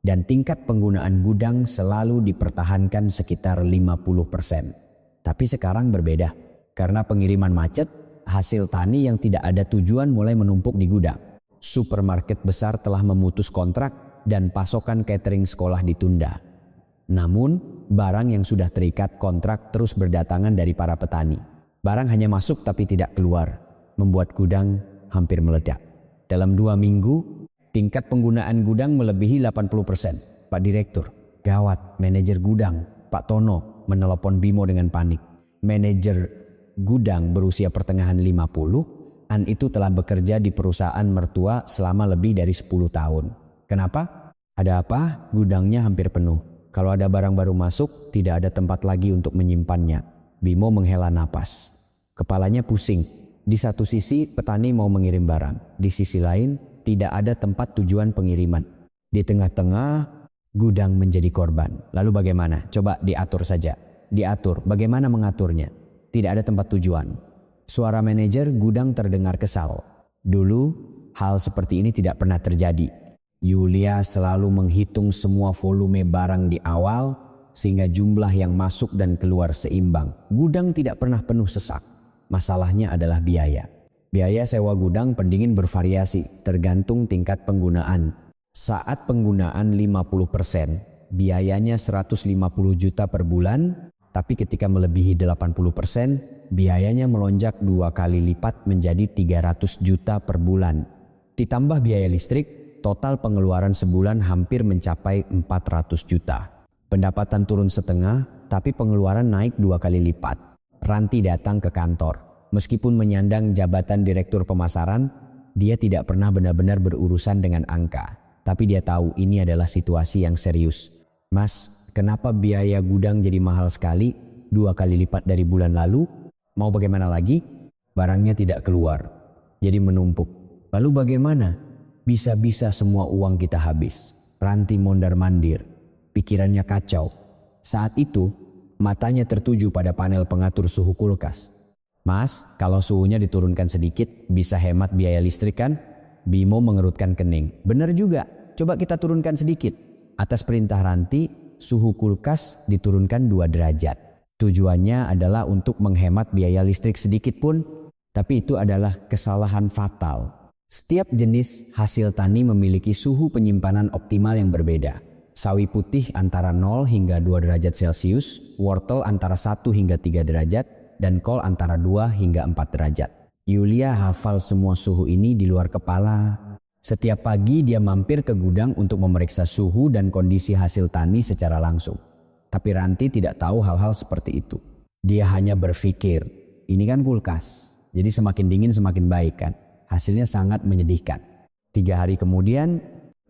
Speaker 1: dan tingkat penggunaan gudang selalu dipertahankan sekitar 50%. Tapi sekarang berbeda, karena pengiriman macet, hasil tani yang tidak ada tujuan mulai menumpuk di gudang. Supermarket besar telah memutus kontrak dan pasokan catering sekolah ditunda. Namun, barang yang sudah terikat kontrak terus berdatangan dari para petani. Barang hanya masuk tapi tidak keluar, membuat gudang hampir meledak. Dalam 2 minggu, tingkat penggunaan gudang melebihi 80%. Pak Direktur, gawat, manajer gudang, Pak Tono, menelepon Bimo dengan panik. Manajer gudang berusia pertengahan 50, itu telah bekerja di perusahaan mertua selama lebih dari 10 tahun. Kenapa? Ada apa? Gudangnya hampir penuh. Kalau ada barang baru masuk, tidak ada tempat lagi untuk menyimpannya. Bimo menghela napas. Kepalanya pusing. Di satu sisi petani mau mengirim barang. Di sisi lain tidak ada tempat tujuan pengiriman. Di tengah-tengah gudang menjadi korban. Lalu bagaimana? Coba diatur saja. Diatur. Bagaimana mengaturnya? Tidak ada tempat tujuan. Suara manajer gudang terdengar kesal. Dulu hal seperti ini tidak pernah terjadi. Yulia selalu menghitung semua volume barang di awal sehingga jumlah yang masuk dan keluar seimbang. Gudang tidak pernah penuh sesak. Masalahnya adalah biaya. Biaya sewa gudang pendingin bervariasi tergantung tingkat penggunaan. Saat penggunaan 50%, biayanya 150 juta per bulan, tapi ketika melebihi 80%, biayanya melonjak 2 kali lipat menjadi 300 juta per bulan. Ditambah biaya listrik, total pengeluaran sebulan hampir mencapai 400 juta. Pendapatan turun setengah, tapi pengeluaran naik 2 kali lipat. Ranti datang ke kantor. Meskipun menyandang jabatan direktur pemasaran, dia tidak pernah benar-benar berurusan dengan angka. Tapi dia tahu ini adalah situasi yang serius. Mas, kenapa biaya gudang jadi mahal sekali? 2 kali lipat dari bulan lalu? Mau bagaimana lagi? Barangnya tidak keluar. Jadi menumpuk. Lalu bagaimana? Bisa-bisa semua uang kita habis. Ranti mondar-mandir. Pikirannya kacau. Saat itu, matanya tertuju pada panel pengatur suhu kulkas. Mas, kalau suhunya diturunkan sedikit, bisa hemat biaya listrik kan? Bimo mengerutkan kening. Benar juga, coba kita turunkan sedikit. Atas perintah Ranti, suhu kulkas diturunkan 2 derajat. Tujuannya adalah untuk menghemat biaya listrik sedikit pun, tapi itu adalah kesalahan fatal. Setiap jenis hasil tani memiliki suhu penyimpanan optimal yang berbeda. Sawi putih antara 0 hingga 2 derajat Celcius, wortel antara 1 hingga 3 derajat, dan kol antara 2 hingga 4 derajat. Yulia hafal semua suhu ini di luar kepala. Setiap pagi dia mampir ke gudang untuk memeriksa suhu dan kondisi hasil tani secara langsung. Tapi Ranti tidak tahu hal-hal seperti itu. Dia hanya berpikir, ini kan kulkas, jadi semakin dingin semakin baik kan. Hasilnya sangat menyedihkan. 3 hari kemudian,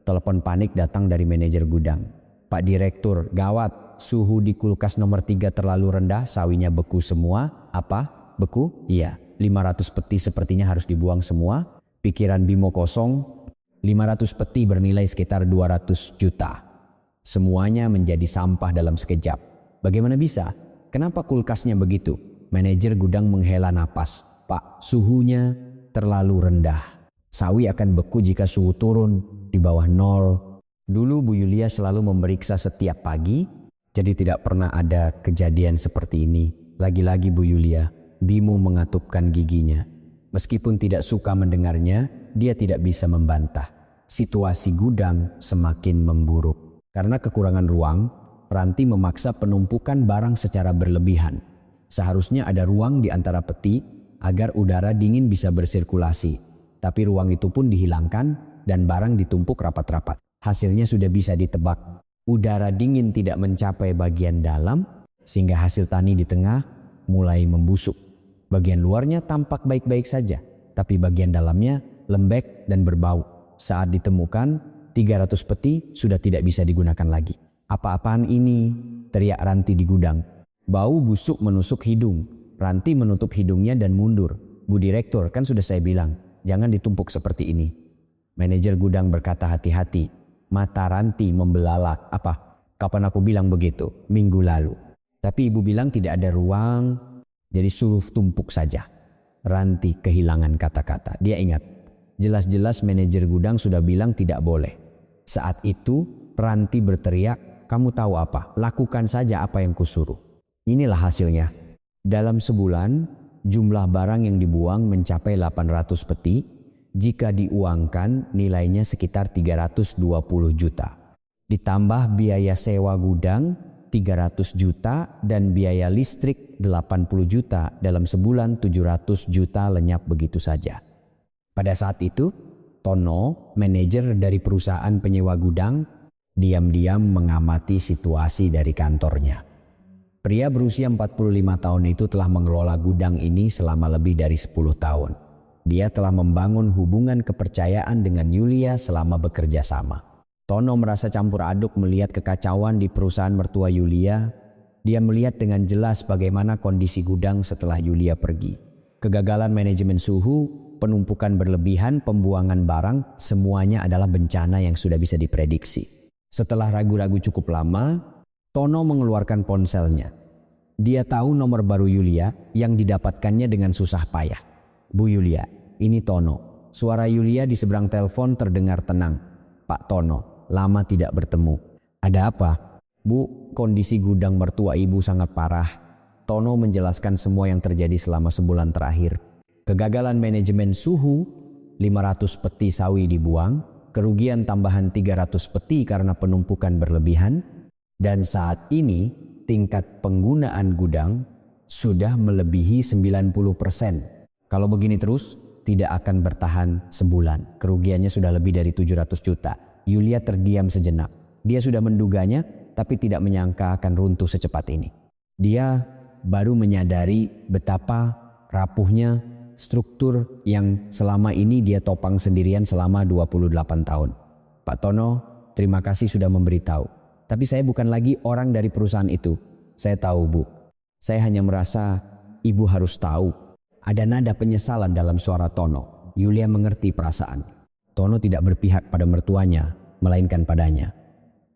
Speaker 1: telepon panik datang dari manajer gudang. Pak Direktur, gawat, suhu di kulkas nomor 3 terlalu rendah, sawinya beku semua. Apa? Beku? Iya, 500 peti sepertinya harus dibuang semua. Pikiran Bimo kosong, 500 peti bernilai sekitar 200 juta. Semuanya menjadi sampah dalam sekejap. Bagaimana bisa? Kenapa kulkasnya begitu? Manajer gudang menghela napas. Pak, suhunya terlalu rendah. Sawi akan beku jika suhu turun di bawah 0. Dulu Bu Yulia selalu memeriksa setiap pagi, jadi tidak pernah ada kejadian seperti ini. Lagi-lagi Bu Yulia, Bimo mengatupkan giginya. Meskipun tidak suka mendengarnya, dia tidak bisa membantah. Situasi gudang semakin memburuk. Karena kekurangan ruang, Ranti memaksa penumpukan barang secara berlebihan. Seharusnya ada ruang di antara peti agar udara dingin bisa bersirkulasi. Tapi ruang itu pun dihilangkan dan barang ditumpuk rapat-rapat. Hasilnya sudah bisa ditebak. Udara dingin tidak mencapai bagian dalam sehingga hasil tani di tengah mulai membusuk. Bagian luarnya tampak baik-baik saja, tapi bagian dalamnya lembek dan berbau. Saat ditemukan, 300 peti sudah tidak bisa digunakan lagi. Apa-apaan ini? Teriak Ranti di gudang. Bau busuk menusuk hidung. Ranti menutup hidungnya dan mundur. Bu Direktur, kan sudah saya bilang, jangan ditumpuk seperti ini. Manajer gudang berkata hati-hati. Mata Ranti membelalak. Apa? Kapan aku bilang begitu? Minggu lalu. Tapi ibu bilang tidak ada ruang, jadi suruh tumpuk saja. Ranti kehilangan kata-kata. Dia ingat, jelas-jelas manajer gudang sudah bilang tidak boleh. Saat itu Ranti berteriak, kamu tahu apa? Lakukan saja apa yang kusuruh. Inilah hasilnya. Dalam sebulan, jumlah barang yang dibuang mencapai 800 peti. Jika diuangkan, nilainya sekitar 320 juta. Ditambah biaya sewa gudang 300 juta dan biaya listrik 80 juta, dalam sebulan 700 juta lenyap begitu saja. Pada saat itu, Tono, manajer dari perusahaan penyewa gudang, diam-diam mengamati situasi dari kantornya. Pria berusia 45 tahun itu telah mengelola gudang ini selama lebih dari 10 tahun. Dia telah membangun hubungan kepercayaan dengan Yulia selama bekerja sama. Tono merasa campur aduk melihat kekacauan di perusahaan mertua Yulia. Dia melihat dengan jelas bagaimana kondisi gudang setelah Yulia pergi. Kegagalan manajemen suhu, penumpukan berlebihan, pembuangan barang, semuanya adalah bencana yang sudah bisa diprediksi. Setelah ragu-ragu cukup lama, Tono mengeluarkan ponselnya. Dia tahu nomor baru Yulia yang didapatkannya dengan susah payah. Bu Yulia, ini Tono. Suara Yulia di seberang telepon terdengar tenang. Pak Tono, lama tidak bertemu. Ada apa? Bu, kondisi gudang mertua ibu sangat parah. Tono menjelaskan semua yang terjadi selama sebulan terakhir. Kegagalan manajemen suhu, 500 peti sawi dibuang, kerugian tambahan 300 peti karena penumpukan berlebihan, dan saat ini tingkat penggunaan gudang sudah melebihi 90%. Kalau begini terus, tidak akan bertahan sebulan. Kerugiannya sudah lebih dari 700 juta. Yulia terdiam sejenak. Dia sudah menduganya, tapi tidak menyangka akan runtuh secepat ini. Dia baru menyadari betapa rapuhnya struktur yang selama ini dia topang sendirian selama 28 tahun. Pak Tono, terima kasih sudah memberitahu. Tapi saya bukan lagi orang dari perusahaan itu. Saya tahu, Bu. Saya hanya merasa ibu harus tahu. Ada nada penyesalan dalam suara Tono. Yulia mengerti perasaan. Tono tidak berpihak pada mertuanya, melainkan padanya.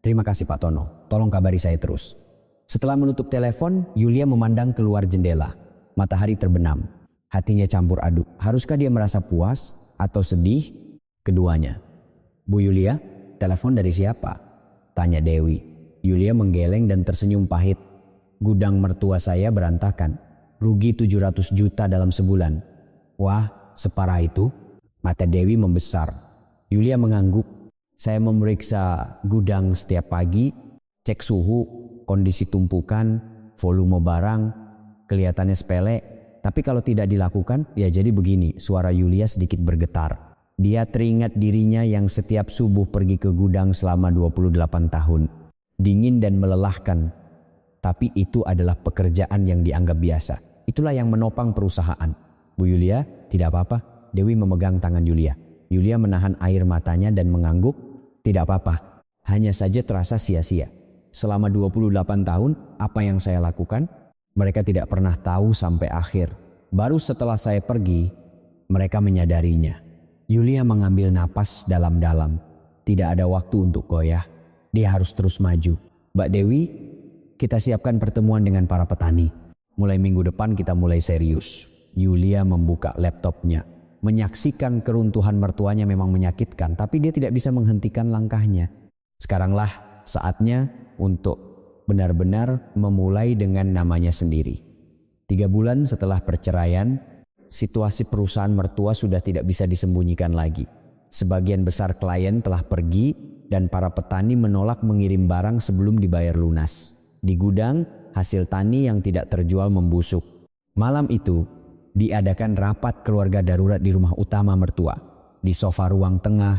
Speaker 1: Terima kasih Pak Tono, tolong kabari saya terus. Setelah menutup telepon, Yulia memandang keluar jendela. Matahari terbenam. Hatinya campur aduk. Haruskah dia merasa puas atau sedih? Keduanya. Bu Yulia, telepon dari siapa? Tanya Dewi. Yulia menggeleng dan tersenyum pahit. Gudang mertua saya berantakan. Rugi 700 juta dalam sebulan. Wah, separah itu? Mata Dewi membesar. Yulia mengangguk. Saya memeriksa gudang setiap pagi, cek suhu, kondisi tumpukan, volume barang, kelihatannya sepele. Tapi kalau tidak dilakukan, ya jadi begini. Suara Yulia sedikit bergetar. Dia teringat dirinya yang setiap subuh pergi ke gudang selama 28 tahun. Dingin dan melelahkan. Tapi itu adalah pekerjaan yang dianggap biasa. Itulah yang menopang perusahaan. Bu Yulia, tidak apa-apa. Dewi memegang tangan Yulia. Yulia menahan air matanya dan mengangguk. Tidak apa-apa, hanya saja terasa sia-sia. Selama 28 tahun, apa yang saya lakukan? Mereka tidak pernah tahu sampai akhir. Baru setelah saya pergi, mereka menyadarinya. Yulia mengambil napas dalam-dalam. Tidak ada waktu untuk goyah. Dia harus terus maju. Mbak Dewi, kita siapkan pertemuan dengan para petani. Mulai minggu depan kita mulai serius. Yulia membuka laptopnya. Menyaksikan keruntuhan mertuanya memang menyakitkan, tapi dia tidak bisa menghentikan langkahnya. Sekaranglah saatnya untuk benar-benar memulai dengan namanya sendiri. 3 bulan setelah perceraian, situasi perusahaan mertua sudah tidak bisa disembunyikan lagi. Sebagian besar klien telah pergi dan para petani menolak mengirim barang sebelum dibayar lunas. Di gudang, hasil tani yang tidak terjual membusuk. Malam itu, diadakan rapat keluarga darurat di rumah utama mertua. Di sofa ruang tengah,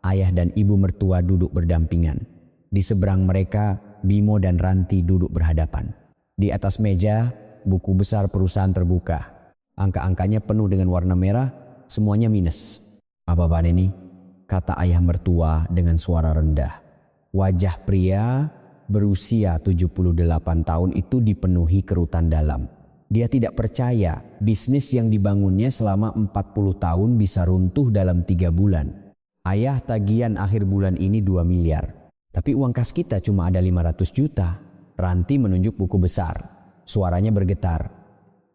Speaker 1: ayah dan ibu mertua duduk berdampingan. Di seberang mereka, Bimo dan Ranti duduk berhadapan. Di atas meja, buku besar perusahaan terbuka. Angka-angkanya penuh dengan warna merah, semuanya minus. "Apa Pak ini?" kata ayah mertua dengan suara rendah. Wajah pria berusia 78 tahun itu dipenuhi kerutan dalam. Dia tidak percaya bisnis yang dibangunnya selama 40 tahun bisa runtuh dalam 3 bulan. "Ayah, tagihan akhir bulan ini 2 miliar. Tapi uang kas kita cuma ada 500 juta. Ranti menunjuk buku besar. Suaranya bergetar.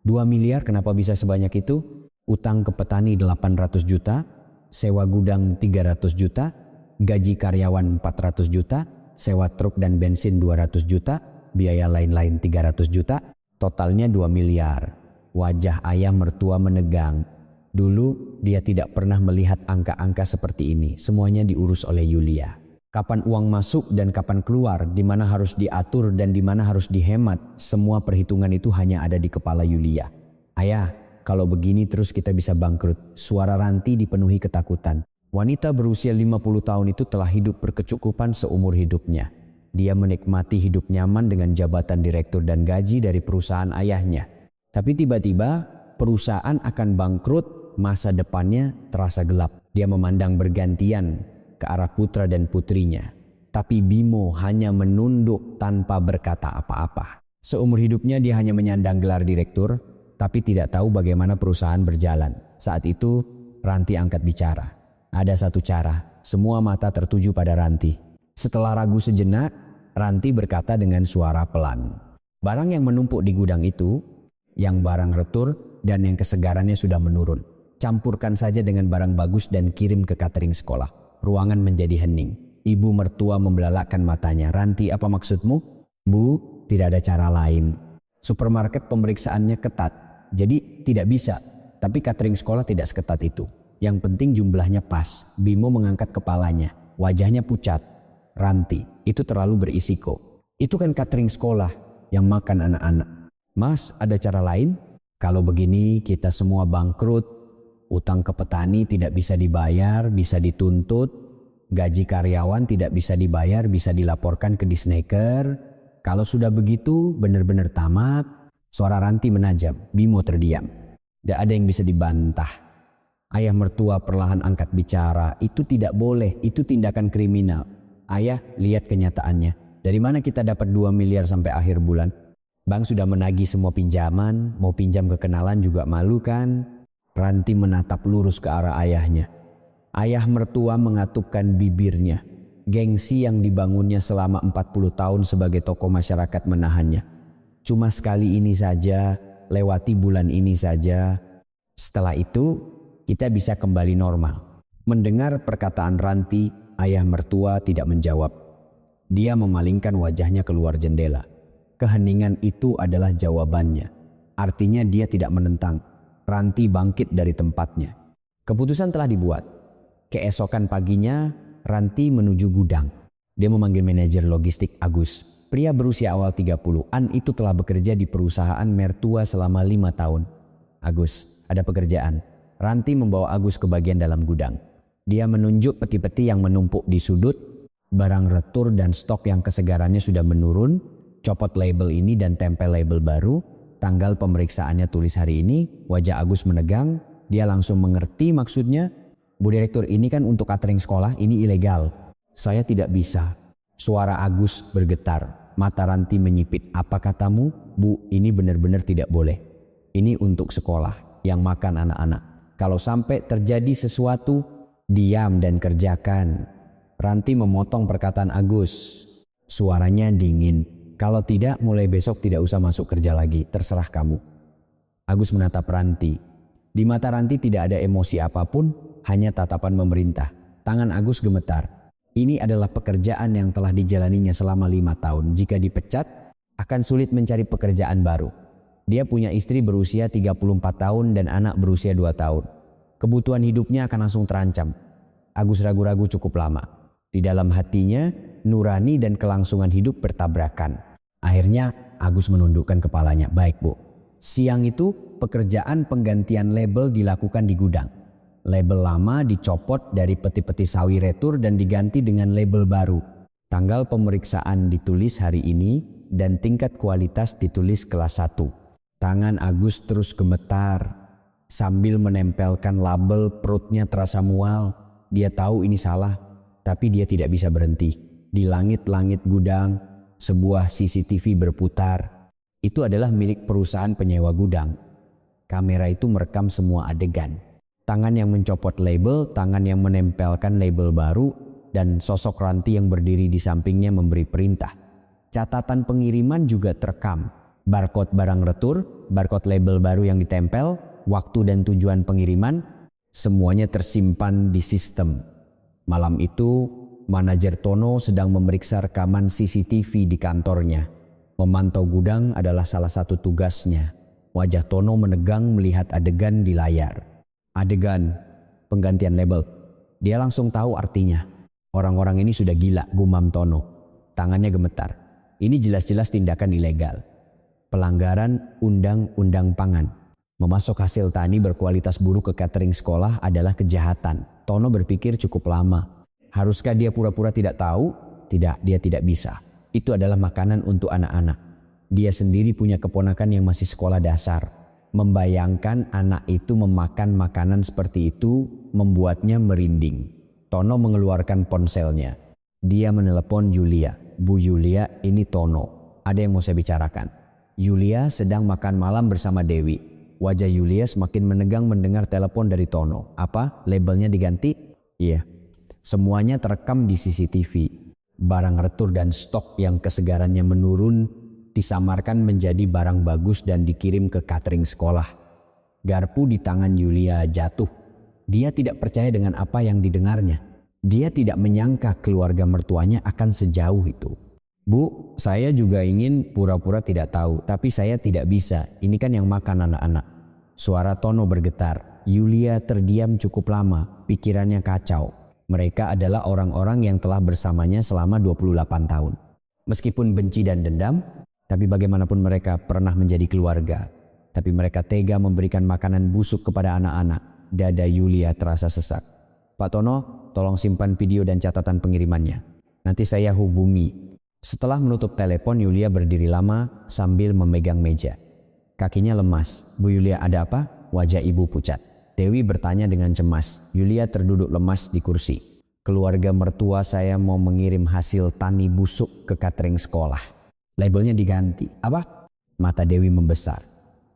Speaker 1: 2 miliar kenapa bisa sebanyak itu? Utang ke petani 800 juta, sewa gudang 300 juta, gaji karyawan 400 juta, sewa truk dan bensin 200 juta, biaya lain-lain 300 juta. Totalnya 2 miliar. Wajah ayah mertua menegang. Dulu dia tidak pernah melihat angka-angka seperti ini. Semuanya diurus oleh Yulia. Kapan uang masuk dan kapan keluar, di mana harus diatur dan di mana harus dihemat, semua perhitungan itu hanya ada di kepala Yulia. "Ayah, kalau begini terus kita bisa bangkrut." Suara Ranti dipenuhi ketakutan. Wanita berusia 50 tahun itu telah hidup berkecukupan seumur hidupnya. Dia menikmati hidup nyaman dengan jabatan direktur dan gaji dari perusahaan ayahnya. Tapi tiba-tiba perusahaan akan bangkrut, masa depannya terasa gelap. Dia memandang bergantian ke arah putra dan putrinya. Tapi Bimo hanya menunduk tanpa berkata apa-apa. Seumur hidupnya dia hanya menyandang gelar direktur, tapi tidak tahu bagaimana perusahaan berjalan. Saat itu Ranti angkat bicara. Ada satu cara, semua mata tertuju pada Ranti. Setelah ragu sejenak, Ranti berkata dengan suara pelan, "Barang yang menumpuk di gudang itu, yang barang retur dan yang kesegarannya sudah menurun. Campurkan saja dengan barang bagus dan kirim ke catering sekolah." Ruangan menjadi hening. Ibu mertua membelalakkan matanya. "Ranti, apa maksudmu?" "Bu, tidak ada cara lain. Supermarket pemeriksaannya ketat, jadi tidak bisa. Tapi catering sekolah tidak seketat itu. Yang penting jumlahnya pas." Bimo mengangkat kepalanya. Wajahnya pucat. "Ranti, itu terlalu berisiko. Itu kan catering sekolah yang makan anak-anak." "Mas, ada cara lain?" "Kalau begini kita semua bangkrut. Utang ke petani tidak bisa dibayar, bisa dituntut. Gaji karyawan tidak bisa dibayar, bisa dilaporkan ke Disnaker. Kalau sudah begitu benar-benar tamat." Suara Ranti menajam. Bimo terdiam. Tidak ada yang bisa dibantah. Ayah mertua perlahan angkat bicara. "Itu tidak boleh, itu tindakan kriminal." "Ayah, lihat kenyataannya. Dari mana kita dapat 2 miliar sampai akhir bulan? Bank sudah menagih semua pinjaman, mau pinjam ke kenalan juga malu kan?" Ranti menatap lurus ke arah ayahnya. Ayah mertua mengatupkan bibirnya. Gengsi yang dibangunnya selama 40 tahun sebagai tokoh masyarakat menahannya. "Cuma sekali ini saja, lewati bulan ini saja. Setelah itu, kita bisa kembali normal." Mendengar perkataan Ranti, ayah mertua tidak menjawab. Dia memalingkan wajahnya keluar jendela. Keheningan itu adalah jawabannya. Artinya dia tidak menentang. Ranti bangkit dari tempatnya. Keputusan telah dibuat. Keesokan paginya, Ranti menuju gudang. Dia memanggil manajer logistik Agus. Pria berusia awal 30-an itu telah bekerja di perusahaan mertua selama 5 tahun. "Agus, ada pekerjaan." Ranti membawa Agus ke bagian dalam gudang. Dia menunjuk peti-peti yang menumpuk di sudut, barang retur dan stok yang kesegarannya sudah menurun. "Copot label ini dan tempel label baru. Tanggal pemeriksaannya tulis hari ini." Wajah Agus menegang. Dia langsung mengerti maksudnya. Bu Direktur, ini kan untuk catering sekolah, ini ilegal. Saya tidak bisa. Suara Agus bergetar. Mata Ranti menyipit. Apa katamu? Bu, ini benar-benar tidak boleh. Ini untuk sekolah yang makan anak-anak. Kalau sampai terjadi sesuatu, diam dan kerjakan. Ranti memotong perkataan Agus. Suaranya dingin. Kalau tidak, mulai besok tidak usah masuk kerja lagi. Terserah kamu. Agus menatap Ranti. Di mata Ranti tidak ada emosi apapun, hanya tatapan memerintah. Tangan Agus gemetar. Ini adalah pekerjaan yang telah dijalaninya selama 5 tahun. Jika dipecat, akan sulit mencari pekerjaan baru. Dia punya istri berusia 34 tahun dan anak berusia 2 tahun. Kebutuhan hidupnya akan langsung terancam. Agus ragu-ragu cukup lama. Di dalam hatinya, nurani dan kelangsungan hidup bertabrakan. Akhirnya Agus menundukkan kepalanya. Baik, Bu. Siang itu pekerjaan penggantian label dilakukan di gudang. Label lama dicopot dari peti-peti sawi retur dan diganti dengan label baru. Tanggal pemeriksaan ditulis hari ini dan tingkat kualitas ditulis kelas 1. Tangan Agus terus gemetar. Sambil menempelkan label, perutnya terasa mual. Dia tahu ini salah, tapi dia tidak bisa berhenti. Di langit-langit gudang, sebuah CCTV berputar. Itu adalah milik perusahaan penyewa gudang. Kamera itu merekam semua adegan. Tangan yang mencopot label, tangan yang menempelkan label baru, dan sosok Ranti yang berdiri di sampingnya memberi perintah. Catatan pengiriman juga terekam. Barcode barang retur, barcode label baru yang ditempel, waktu dan tujuan pengiriman, semuanya tersimpan di sistem. Malam itu, manajer Tono sedang memeriksa rekaman CCTV di kantornya. Memantau gudang adalah salah satu tugasnya. Wajah Tono menegang melihat adegan di layar. Adegan penggantian label. Dia langsung tahu artinya. Orang-orang ini sudah gila, gumam Tono. Tangannya gemetar. Ini jelas-jelas tindakan ilegal. Pelanggaran undang-undang pangan. Memasok hasil tani berkualitas buruk ke catering sekolah adalah kejahatan. Tono berpikir cukup lama. Haruskah dia pura-pura tidak tahu? Tidak, dia tidak bisa. Itu adalah makanan untuk anak-anak. Dia sendiri punya keponakan yang masih sekolah dasar. Membayangkan anak itu memakan makanan seperti itu membuatnya merinding. Tono mengeluarkan ponselnya. Dia menelepon Yulia. Bu Yulia, ini Tono. Ada yang mau saya bicarakan. Yulia sedang makan malam bersama Dewi. Wajah Yulia semakin menegang mendengar telepon dari Tono. Apa? Labelnya diganti? Iya. Semuanya terekam di CCTV. Barang retur dan stok yang kesegarannya menurun disamarkan menjadi barang bagus dan dikirim ke catering sekolah. Garpu di tangan Yulia jatuh. Dia tidak percaya dengan apa yang didengarnya. Dia tidak menyangka keluarga mertuanya akan sejauh itu. Bu, saya juga ingin pura-pura tidak tahu, tapi saya tidak bisa. Ini kan yang makan anak-anak. Suara Tono bergetar. Yulia terdiam cukup lama, pikirannya kacau. Mereka adalah orang-orang yang telah bersamanya selama 28 tahun. Meskipun benci dan dendam, tapi bagaimanapun mereka pernah menjadi keluarga. Tapi mereka tega memberikan makanan busuk kepada anak-anak. Dada Yulia terasa sesak. Pak Tono, tolong simpan video dan catatan pengirimannya. Nanti saya hubungi. Setelah menutup telepon, Yulia berdiri lama sambil memegang meja. Kakinya lemas. Bu Yulia, ada apa? Wajah ibu pucat. Dewi bertanya dengan cemas. Yulia terduduk lemas di kursi. Keluarga mertua saya mau mengirim hasil tani busuk ke catering sekolah. Labelnya diganti. Apa? Mata Dewi membesar.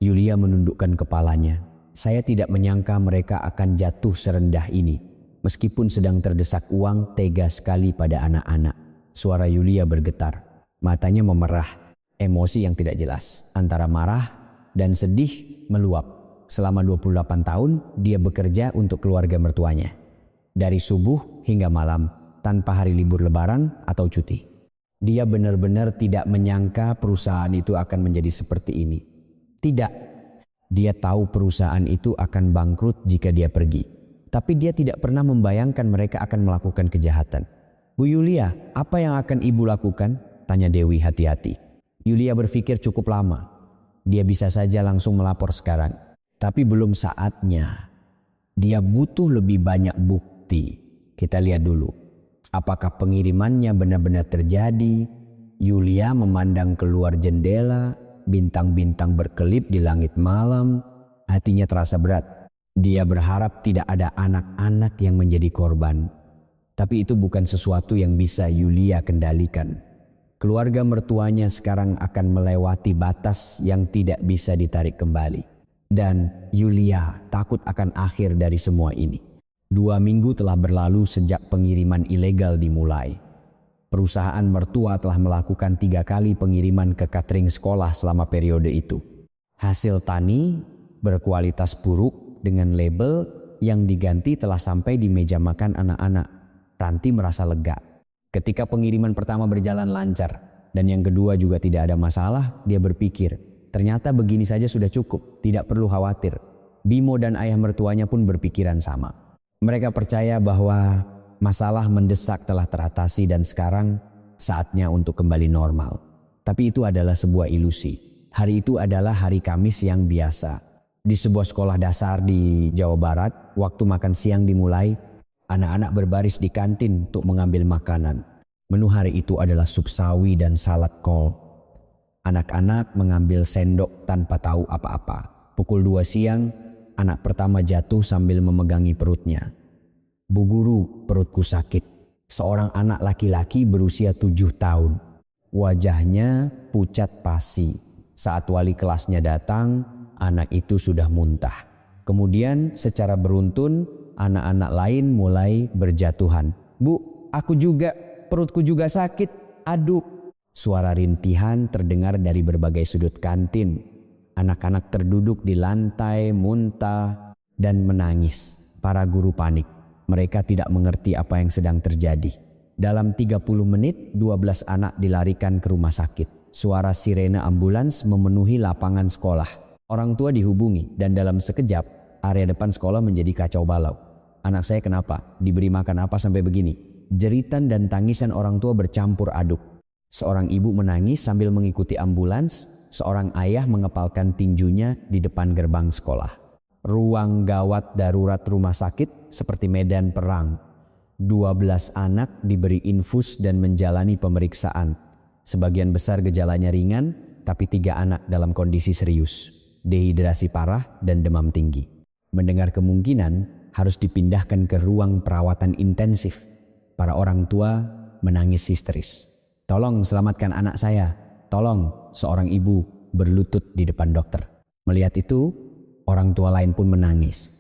Speaker 1: Yulia menundukkan kepalanya. Saya tidak menyangka mereka akan jatuh serendah ini. Meskipun sedang terdesak uang, tega sekali pada anak-anak. Suara Yulia bergetar. Matanya memerah. Emosi yang tidak jelas. Antara marah dan sedih meluap. Selama 28 tahun, dia bekerja untuk keluarga mertuanya. Dari subuh hingga malam, tanpa hari libur lebaran atau cuti. Dia benar-benar tidak menyangka perusahaan itu akan menjadi seperti ini. Tidak. Dia tahu perusahaan itu akan bangkrut jika dia pergi. Tapi dia tidak pernah membayangkan mereka akan melakukan kejahatan. Bu Yulia, apa yang akan ibu lakukan? Tanya Dewi hati-hati. Yulia berpikir cukup lama. Dia bisa saja langsung melapor sekarang. Tapi belum saatnya. Dia butuh lebih banyak bukti. Kita lihat dulu. Apakah pengirimannya benar-benar terjadi? Yulia memandang keluar jendela. Bintang-bintang berkelip di langit malam. Hatinya terasa berat. Dia berharap tidak ada anak-anak yang menjadi korban. Tapi itu bukan sesuatu yang bisa Yulia kendalikan. Keluarga mertuanya sekarang akan melewati batas yang tidak bisa ditarik kembali. Dan Yulia takut akan akhir dari semua ini. 2 minggu telah berlalu sejak pengiriman ilegal dimulai. Perusahaan mertua telah melakukan 3 kali pengiriman ke catering sekolah selama periode itu. Hasil tani berkualitas buruk dengan label yang diganti telah sampai di meja makan anak-anak. Ranti merasa lega. Ketika pengiriman pertama berjalan lancar dan yang kedua juga tidak ada masalah, dia berpikir, ternyata begini saja sudah cukup, tidak perlu khawatir. Bimo dan ayah mertuanya pun berpikiran sama. Mereka percaya bahwa masalah mendesak telah teratasi dan sekarang saatnya untuk kembali normal. Tapi itu adalah sebuah ilusi. Hari itu adalah hari Kamis yang biasa. Di sebuah sekolah dasar di Jawa Barat, waktu makan siang dimulai, anak-anak berbaris di kantin untuk mengambil makanan. Menu hari itu adalah sup sawi dan salad kol. Anak-anak mengambil sendok tanpa tahu apa-apa. Pukul 2 siang, anak pertama jatuh sambil memegangi perutnya. "Bu guru, perutku sakit." Seorang anak laki-laki berusia 7 tahun. Wajahnya pucat pasi. Saat wali kelasnya datang, anak itu sudah muntah. Kemudian secara beruntun, anak-anak lain mulai berjatuhan. "Bu, aku juga, perutku juga sakit, aduh." Suara rintihan terdengar dari berbagai sudut kantin. Anak-anak terduduk di lantai, muntah, dan menangis. Para guru panik. Mereka tidak mengerti apa yang sedang terjadi. Dalam 30 menit, 12 anak dilarikan ke rumah sakit. Suara sirene ambulans memenuhi lapangan sekolah. Orang tua dihubungi dan dalam sekejap, area depan sekolah menjadi kacau balau. "Anak saya kenapa? Diberi makan apa sampai begini?" Jeritan dan tangisan orang tua bercampur aduk. Seorang ibu menangis sambil mengikuti ambulans, seorang ayah mengepalkan tinjunya di depan gerbang sekolah. Ruang gawat darurat rumah sakit seperti medan perang. 12 anak diberi infus dan menjalani pemeriksaan. Sebagian besar gejalanya ringan, tapi 3 anak dalam kondisi serius, dehidrasi parah dan demam tinggi. Mendengar kemungkinan harus dipindahkan ke ruang perawatan intensif. Para orang tua menangis histeris. "Tolong selamatkan anak saya, tolong," seorang ibu berlutut di depan dokter. Melihat itu, orang tua lain pun menangis.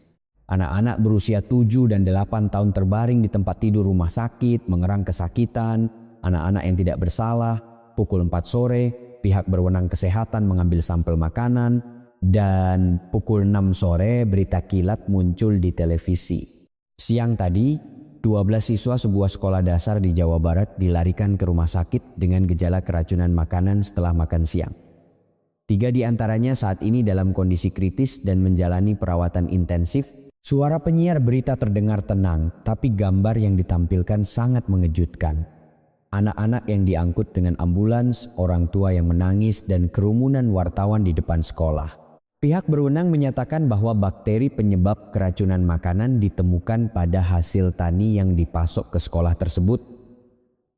Speaker 1: Anak-anak berusia 7 dan 8 tahun terbaring di tempat tidur rumah sakit, mengerang kesakitan. Anak-anak yang tidak bersalah. Pukul 4 sore, pihak berwenang kesehatan mengambil sampel makanan. Dan pukul 6 sore, berita kilat muncul di televisi. Siang tadi, 12 siswa sebuah sekolah dasar di Jawa Barat dilarikan ke rumah sakit dengan gejala keracunan makanan setelah makan siang. 3 di antaranya saat ini dalam kondisi kritis dan menjalani perawatan intensif. Suara penyiar berita terdengar tenang, tapi gambar yang ditampilkan sangat mengejutkan. Anak-anak yang diangkut dengan ambulans, orang tua yang menangis, dan kerumunan wartawan di depan sekolah. Pihak berwenang menyatakan bahwa bakteri penyebab keracunan makanan ditemukan pada hasil tani yang dipasok ke sekolah tersebut.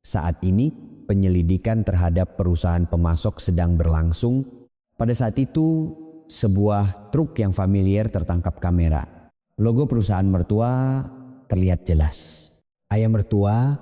Speaker 1: Saat ini, penyelidikan terhadap perusahaan pemasok sedang berlangsung. Pada saat itu, sebuah truk yang familiar tertangkap kamera. Logo perusahaan mertua terlihat jelas. Ayah mertua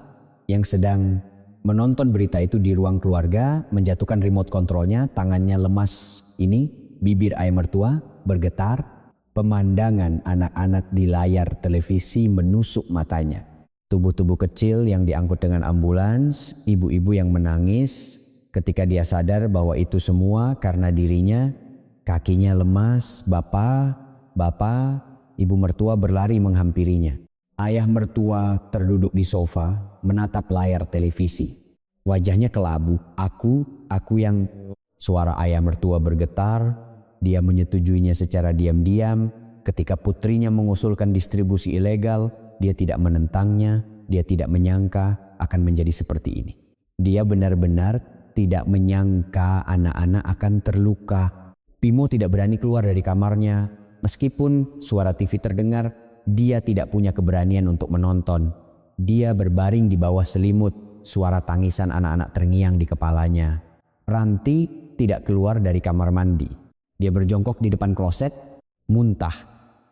Speaker 1: yang sedang menonton berita itu di ruang keluarga menjatuhkan remote kontrolnya, tangannya lemas ini, bibir ayah mertua bergetar. Pemandangan anak-anak di layar televisi menusuk matanya. Tubuh-tubuh kecil yang diangkut dengan ambulans, ibu-ibu yang menangis ketika dia sadar bahwa itu semua karena dirinya. Kakinya lemas, bapak, ibu mertua berlari menghampirinya. Ayah mertua terduduk di sofa, menatap layar televisi. Wajahnya kelabu. Aku yang... Suara ayah mertua bergetar. Dia menyetujuinya secara diam-diam. Ketika putrinya mengusulkan distribusi ilegal, dia tidak menentangnya. Dia tidak menyangka akan menjadi seperti ini. Dia benar-benar tidak menyangka anak-anak akan terluka. Bimo tidak berani keluar dari kamarnya. Meskipun suara TV terdengar, dia tidak punya keberanian untuk menonton. Dia berbaring di bawah selimut, suara tangisan anak-anak terngiang di kepalanya. Ranti tidak keluar dari kamar mandi. Dia berjongkok di depan kloset, muntah.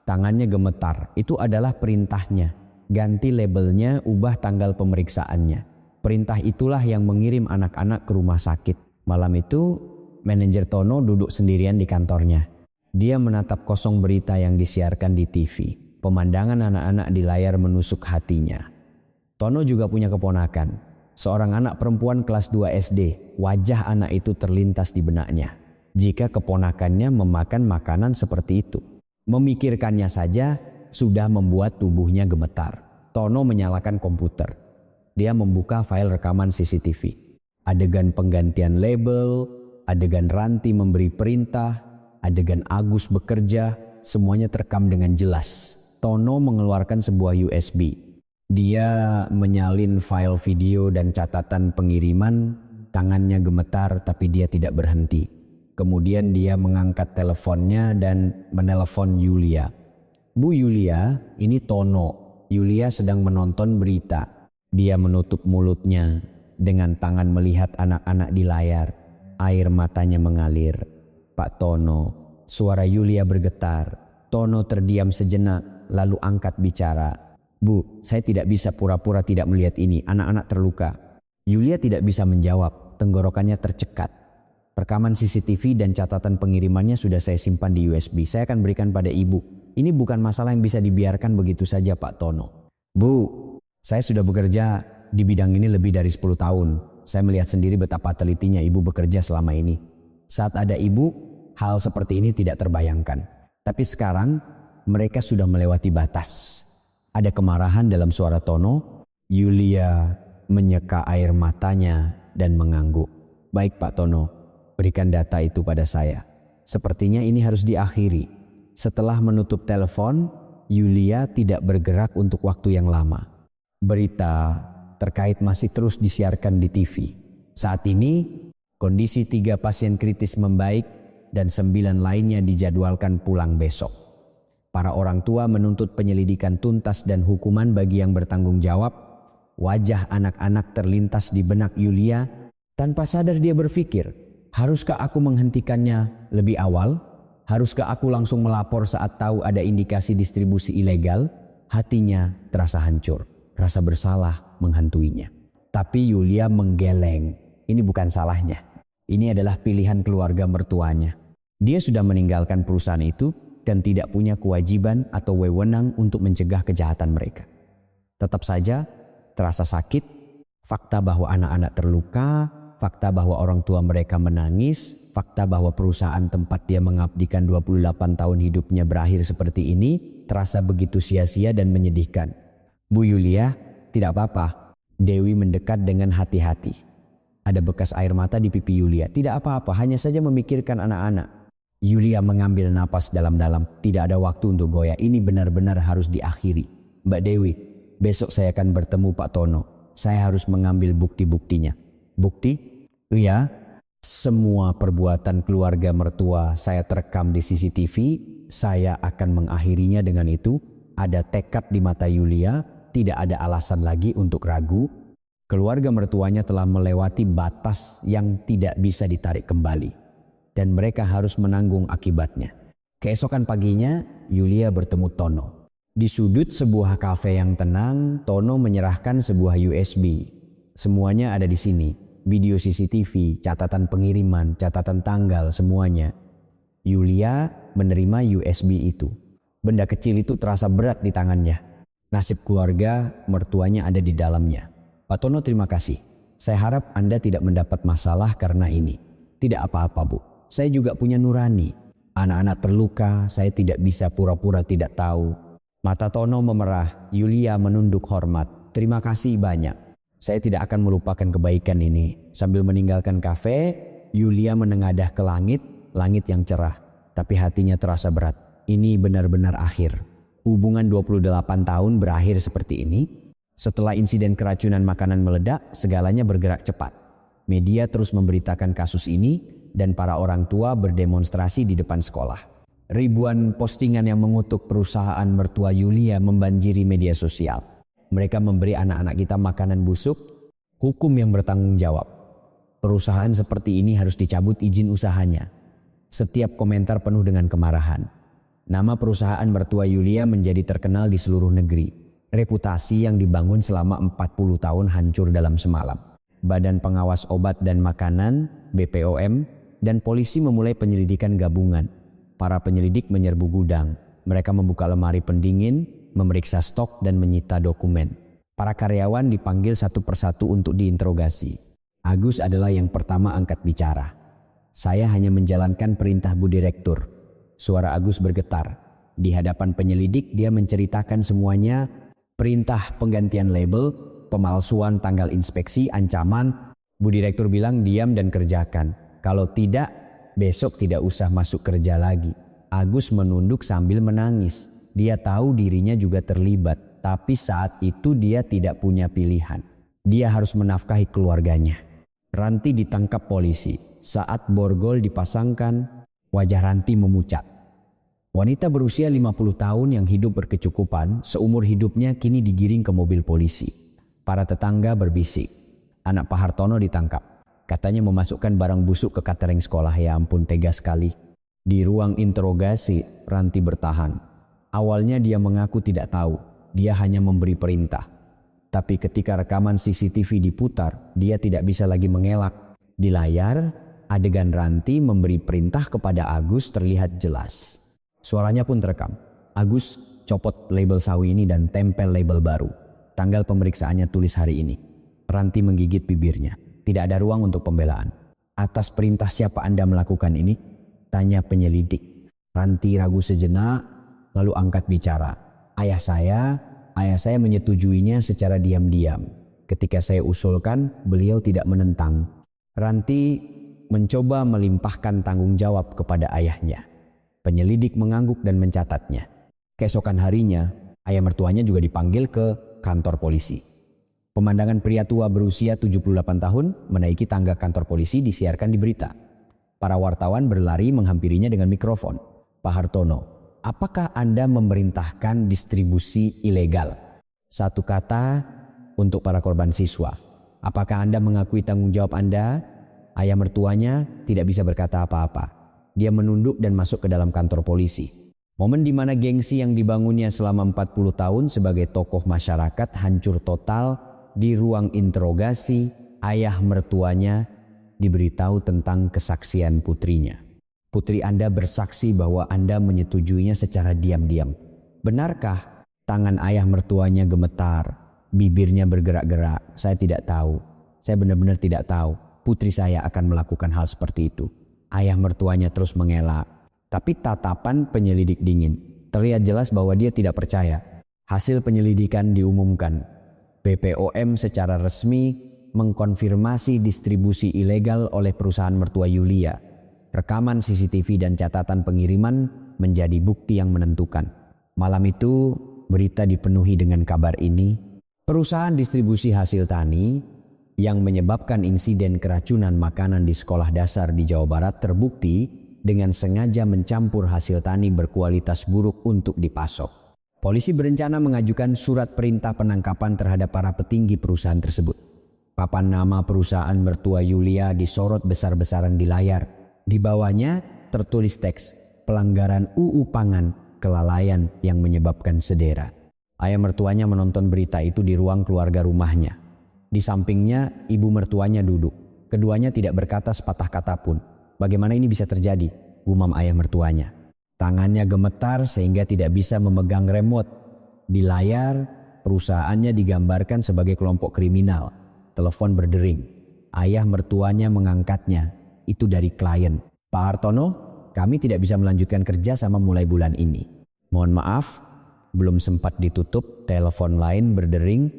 Speaker 1: Tangannya gemetar. Itu adalah perintahnya. Ganti labelnya, ubah tanggal pemeriksaannya. Perintah itulah yang mengirim anak-anak ke rumah sakit. Malam itu, manajer Tono duduk sendirian di kantornya. Dia menatap kosong berita yang disiarkan di TV. Pemandangan anak-anak di layar menusuk hatinya. Tono juga punya keponakan. Seorang anak perempuan kelas 2 SD. Wajah anak itu terlintas di benaknya. Jika keponakannya memakan makanan seperti itu. Memikirkannya saja sudah membuat tubuhnya gemetar. Tono menyalakan komputer. Dia membuka file rekaman CCTV. Adegan penggantian label, adegan Ranti memberi perintah, adegan Agus bekerja, semuanya terekam dengan jelas. Tono mengeluarkan sebuah USB. Dia menyalin file video dan catatan pengiriman, tangannya gemetar tapi dia tidak berhenti. Kemudian dia mengangkat teleponnya dan menelepon Yulia. Bu Yulia, ini Tono. Yulia sedang menonton berita. Dia menutup mulutnya dengan tangan melihat anak-anak di layar. Air matanya mengalir. Pak Tono, suara Yulia bergetar. Tono terdiam sejenak lalu angkat bicara. Bu, saya tidak bisa pura-pura tidak melihat ini. Anak-anak terluka. Yulia tidak bisa menjawab. Tenggorokannya tercekat. Rekaman CCTV dan catatan pengirimannya sudah saya simpan di USB. Saya akan berikan pada ibu. Ini bukan masalah yang bisa dibiarkan begitu saja Pak Tono. Bu, saya sudah bekerja di bidang ini lebih dari 10 tahun. Saya melihat sendiri betapa telitinya ibu bekerja selama ini. Saat ada ibu, hal seperti ini tidak terbayangkan. Tapi sekarang mereka sudah melewati batas. Ada kemarahan dalam suara Tono. Yulia menyeka air matanya dan mengangguk. Baik Pak Tono, berikan data itu pada saya. Sepertinya ini harus diakhiri. Setelah menutup telepon, Yulia tidak bergerak untuk waktu yang lama. Berita terkait masih terus disiarkan di TV. Saat ini, kondisi 3 pasien kritis membaik dan 9 lainnya dijadwalkan pulang besok. Para orang tua menuntut penyelidikan tuntas dan hukuman bagi yang bertanggung jawab. Wajah anak-anak terlintas di benak Yulia. Tanpa sadar dia berpikir, haruskah aku menghentikannya lebih awal? Haruskah aku langsung melapor saat tahu ada indikasi distribusi ilegal? Hatinya terasa hancur. Rasa bersalah menghantuinya. Tapi Yulia menggeleng. Ini bukan salahnya. Ini adalah pilihan keluarga mertuanya. Dia sudah meninggalkan perusahaan itu dan tidak punya kewajiban atau wewenang untuk mencegah kejahatan mereka. Tetap saja terasa sakit, fakta bahwa anak-anak terluka, fakta bahwa orang tua mereka menangis, fakta bahwa perusahaan tempat dia mengabdikan 28 tahun hidupnya berakhir seperti ini, terasa begitu sia-sia dan menyedihkan. Bu Yulia, tidak apa-apa. Dewi mendekat dengan hati-hati. Ada bekas air mata di pipi Yulia. Tidak apa-apa, hanya saja memikirkan anak-anak. Yulia mengambil napas dalam-dalam. Tidak ada waktu untuk goyah. Ini benar-benar harus diakhiri. Mbak Dewi, besok saya akan bertemu Pak Tono. Saya harus mengambil bukti-buktinya. Bukti? Iya. Semua perbuatan keluarga mertua saya terekam di CCTV. Saya akan mengakhirinya dengan itu. Ada tekad di mata Yulia. Tidak ada alasan lagi untuk ragu. Keluarga mertuanya telah melewati batas yang tidak bisa ditarik kembali. Dan mereka harus menanggung akibatnya. Keesokan paginya, Yulia bertemu Tono. Di sudut sebuah kafe yang tenang, Tono menyerahkan sebuah USB. Semuanya ada di sini. Video CCTV, catatan pengiriman, catatan tanggal, semuanya. Yulia menerima USB itu. Benda kecil itu terasa berat di tangannya. Nasib keluarga mertuanya ada di dalamnya. Pak Tono, terima kasih. Saya harap Anda tidak mendapat masalah karena ini. Tidak apa-apa, Bu. Saya juga punya nurani. Anak-anak terluka, saya tidak bisa pura-pura tidak tahu. Mata Tono memerah, Yulia menunduk hormat. Terima kasih banyak. Saya tidak akan melupakan kebaikan ini. Sambil meninggalkan kafe, Yulia menengadah ke langit, langit yang cerah. Tapi hatinya terasa berat. Ini benar-benar akhir. Hubungan 28 tahun berakhir seperti ini. Setelah insiden keracunan makanan meledak, segalanya bergerak cepat. Media terus memberitakan kasus ini dan para orang tua berdemonstrasi di depan sekolah. Ribuan postingan yang mengutuk perusahaan mertua Yulia membanjiri media sosial. Mereka memberi anak-anak kita makanan busuk, hukum yang bertanggung jawab. Perusahaan seperti ini harus dicabut izin usahanya. Setiap komentar penuh dengan kemarahan. Nama perusahaan mertua Yulia menjadi terkenal di seluruh negeri. Reputasi yang dibangun selama 40 tahun hancur dalam semalam. Badan Pengawas Obat dan Makanan, BPOM, dan polisi memulai penyelidikan gabungan. Para penyelidik menyerbu gudang. Mereka membuka lemari pendingin, memeriksa stok dan menyita dokumen. Para karyawan dipanggil satu persatu untuk diinterogasi. Agus adalah yang pertama angkat bicara. "Saya hanya menjalankan perintah Bu Direktur." Suara Agus bergetar. Di hadapan penyelidik dia menceritakan semuanya, perintah penggantian label, pemalsuan tanggal inspeksi, ancaman. Bu Direktur bilang diam dan kerjakan. Kalau tidak, besok tidak usah masuk kerja lagi. Agus menunduk sambil menangis. Dia tahu dirinya juga terlibat, tapi saat itu dia tidak punya pilihan. Dia harus menafkahi keluarganya. Ranti ditangkap polisi. Saat borgol dipasangkan, wajah Ranti memucat. Wanita berusia 50 tahun yang hidup berkecukupan, seumur hidupnya kini digiring ke mobil polisi. Para tetangga berbisik, anak Pak Hartono ditangkap. Katanya memasukkan barang busuk ke catering sekolah. Ya ampun, tega sekali. Di ruang interogasi, Ranti bertahan. Awalnya dia mengaku tidak tahu, dia hanya memberi perintah. Tapi ketika rekaman CCTV diputar, dia tidak bisa lagi mengelak. Di layar, adegan Ranti memberi perintah kepada Agus terlihat jelas. Suaranya pun terekam. "Agus, copot label sawi ini dan tempel label baru. Tanggal pemeriksaannya tulis hari ini." Ranti menggigit bibirnya. Tidak ada ruang untuk pembelaan. "Atas perintah siapa Anda melakukan ini?" tanya penyelidik. Ranti ragu sejenak, lalu angkat bicara. Ayah saya menyetujuinya secara diam-diam. Ketika saya usulkan, beliau tidak menentang." Ranti mencoba melimpahkan tanggung jawab kepada ayahnya. Penyelidik mengangguk dan mencatatnya. Keesokan harinya, ayah mertuanya juga dipanggil ke kantor polisi. Pemandangan pria tua berusia 78 tahun menaiki tangga kantor polisi disiarkan di berita. Para wartawan berlari menghampirinya dengan mikrofon. "Pak Hartono, apakah Anda memerintahkan distribusi ilegal?" Satu kata untuk para korban siswa. "Apakah Anda mengakui tanggung jawab Anda?" Ayah mertuanya tidak bisa berkata apa-apa. Dia menunduk dan masuk ke dalam kantor polisi. Momen di mana gengsi yang dibangunnya selama 40 tahun sebagai tokoh masyarakat hancur total. Di ruang interogasi, ayah mertuanya diberitahu tentang kesaksian putrinya. "Putri Anda bersaksi bahwa Anda menyetujuinya secara diam-diam. Benarkah?" Tangan ayah mertuanya gemetar, bibirnya bergerak-gerak. "Saya tidak tahu. Saya benar-benar tidak tahu. Putri saya akan melakukan hal seperti itu." Ayah mertuanya terus mengelak, tapi tatapan penyelidik dingin. Terlihat jelas bahwa dia tidak percaya. Hasil penyelidikan diumumkan. BPOM secara resmi mengkonfirmasi distribusi ilegal oleh perusahaan mertua Yulia. Rekaman CCTV dan catatan pengiriman menjadi bukti yang menentukan. Malam itu, berita dipenuhi dengan kabar ini. Perusahaan distribusi hasil tani yang menyebabkan insiden keracunan makanan di sekolah dasar di Jawa Barat terbukti dengan sengaja mencampur hasil tani berkualitas buruk untuk dipasok. Polisi berencana mengajukan surat perintah penangkapan terhadap para petinggi perusahaan tersebut. Papan nama perusahaan mertua Yulia disorot besar-besaran di layar. Di bawahnya tertulis teks, "Pelanggaran UU Pangan, kelalaian yang menyebabkan sedera." Ayah mertuanya menonton berita itu di ruang keluarga rumahnya. Di sampingnya ibu mertuanya duduk. Keduanya tidak berkata sepatah kata pun. "Bagaimana ini bisa terjadi?" gumam ayah mertuanya. Tangannya gemetar sehingga tidak bisa memegang remote. Di layar, perusahaannya digambarkan sebagai kelompok kriminal. Telepon berdering. Ayah mertuanya mengangkatnya. Itu dari klien. "Pak Hartono, kami tidak bisa melanjutkan kerja sama mulai bulan ini." "Mohon maaf." Belum sempat ditutup, telepon lain berdering.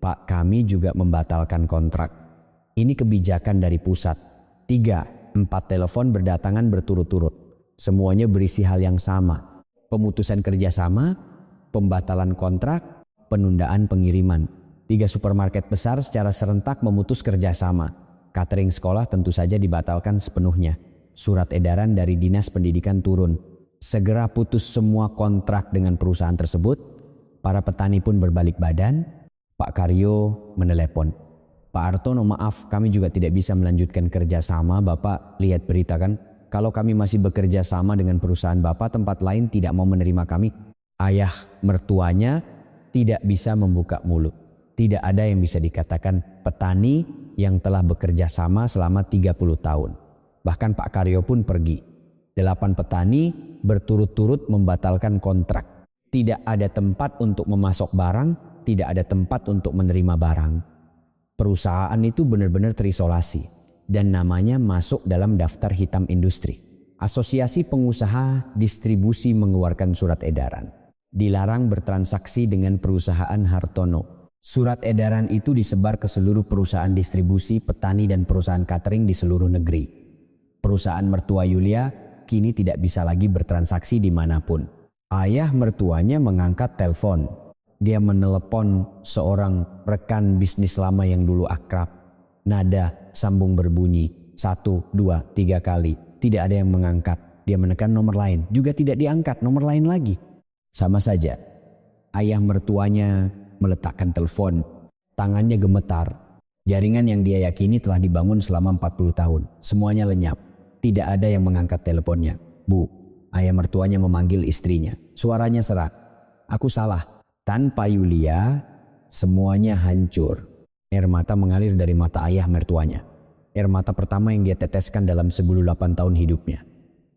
Speaker 1: "Pak, kami juga membatalkan kontrak." Ini kebijakan dari pusat. 3-4 telepon berdatangan berturut-turut. Semuanya berisi hal yang sama. Pemutusan kerjasama, pembatalan kontrak, penundaan pengiriman. 3 supermarket besar secara serentak memutus kerjasama. Catering sekolah tentu saja dibatalkan sepenuhnya. Surat edaran dari Dinas Pendidikan turun. Segera putus semua kontrak dengan perusahaan tersebut. Para petani pun berbalik badan. Pak Karyo menelepon. "Pak Hartono, maaf, kami juga tidak bisa melanjutkan kerjasama. Bapak lihat berita kan? Kalau kami masih bekerja sama dengan perusahaan Bapak, tempat lain tidak mau menerima kami. Ayah mertuanya tidak bisa membuka mulut. Tidak ada yang bisa dikatakan petani yang telah bekerja sama selama 30 tahun. Bahkan Pak Karyo pun pergi. 8 petani berturut-turut membatalkan kontrak. Tidak ada tempat untuk memasok barang, tidak ada tempat untuk menerima barang. Perusahaan itu benar-benar terisolasi dan namanya masuk dalam daftar hitam industri. Asosiasi Pengusaha Distribusi mengeluarkan surat edaran. Dilarang bertransaksi dengan perusahaan Hartono. Surat edaran itu disebar ke seluruh perusahaan distribusi, petani dan perusahaan catering di seluruh negeri. Perusahaan mertua Yulia kini tidak bisa lagi bertransaksi dimanapun. Ayah mertuanya mengangkat telepon. Dia menelepon seorang rekan bisnis lama yang dulu akrab. Nada sambung berbunyi 1, 2, 3 kali. Tidak ada yang mengangkat. Dia menekan nomor lain. Juga tidak diangkat, nomor lain lagi. Sama saja. Ayah mertuanya meletakkan telepon. Tangannya gemetar. Jaringan yang dia yakini telah dibangun selama 40 tahun. Semuanya lenyap. Tidak ada yang mengangkat teleponnya. Bu, ayah mertuanya memanggil istrinya. Suaranya serak. Aku salah. Tanpa Yulia, semuanya hancur. Air mata mengalir dari mata ayah mertuanya. Air mata pertama yang dia teteskan dalam 18 tahun hidupnya.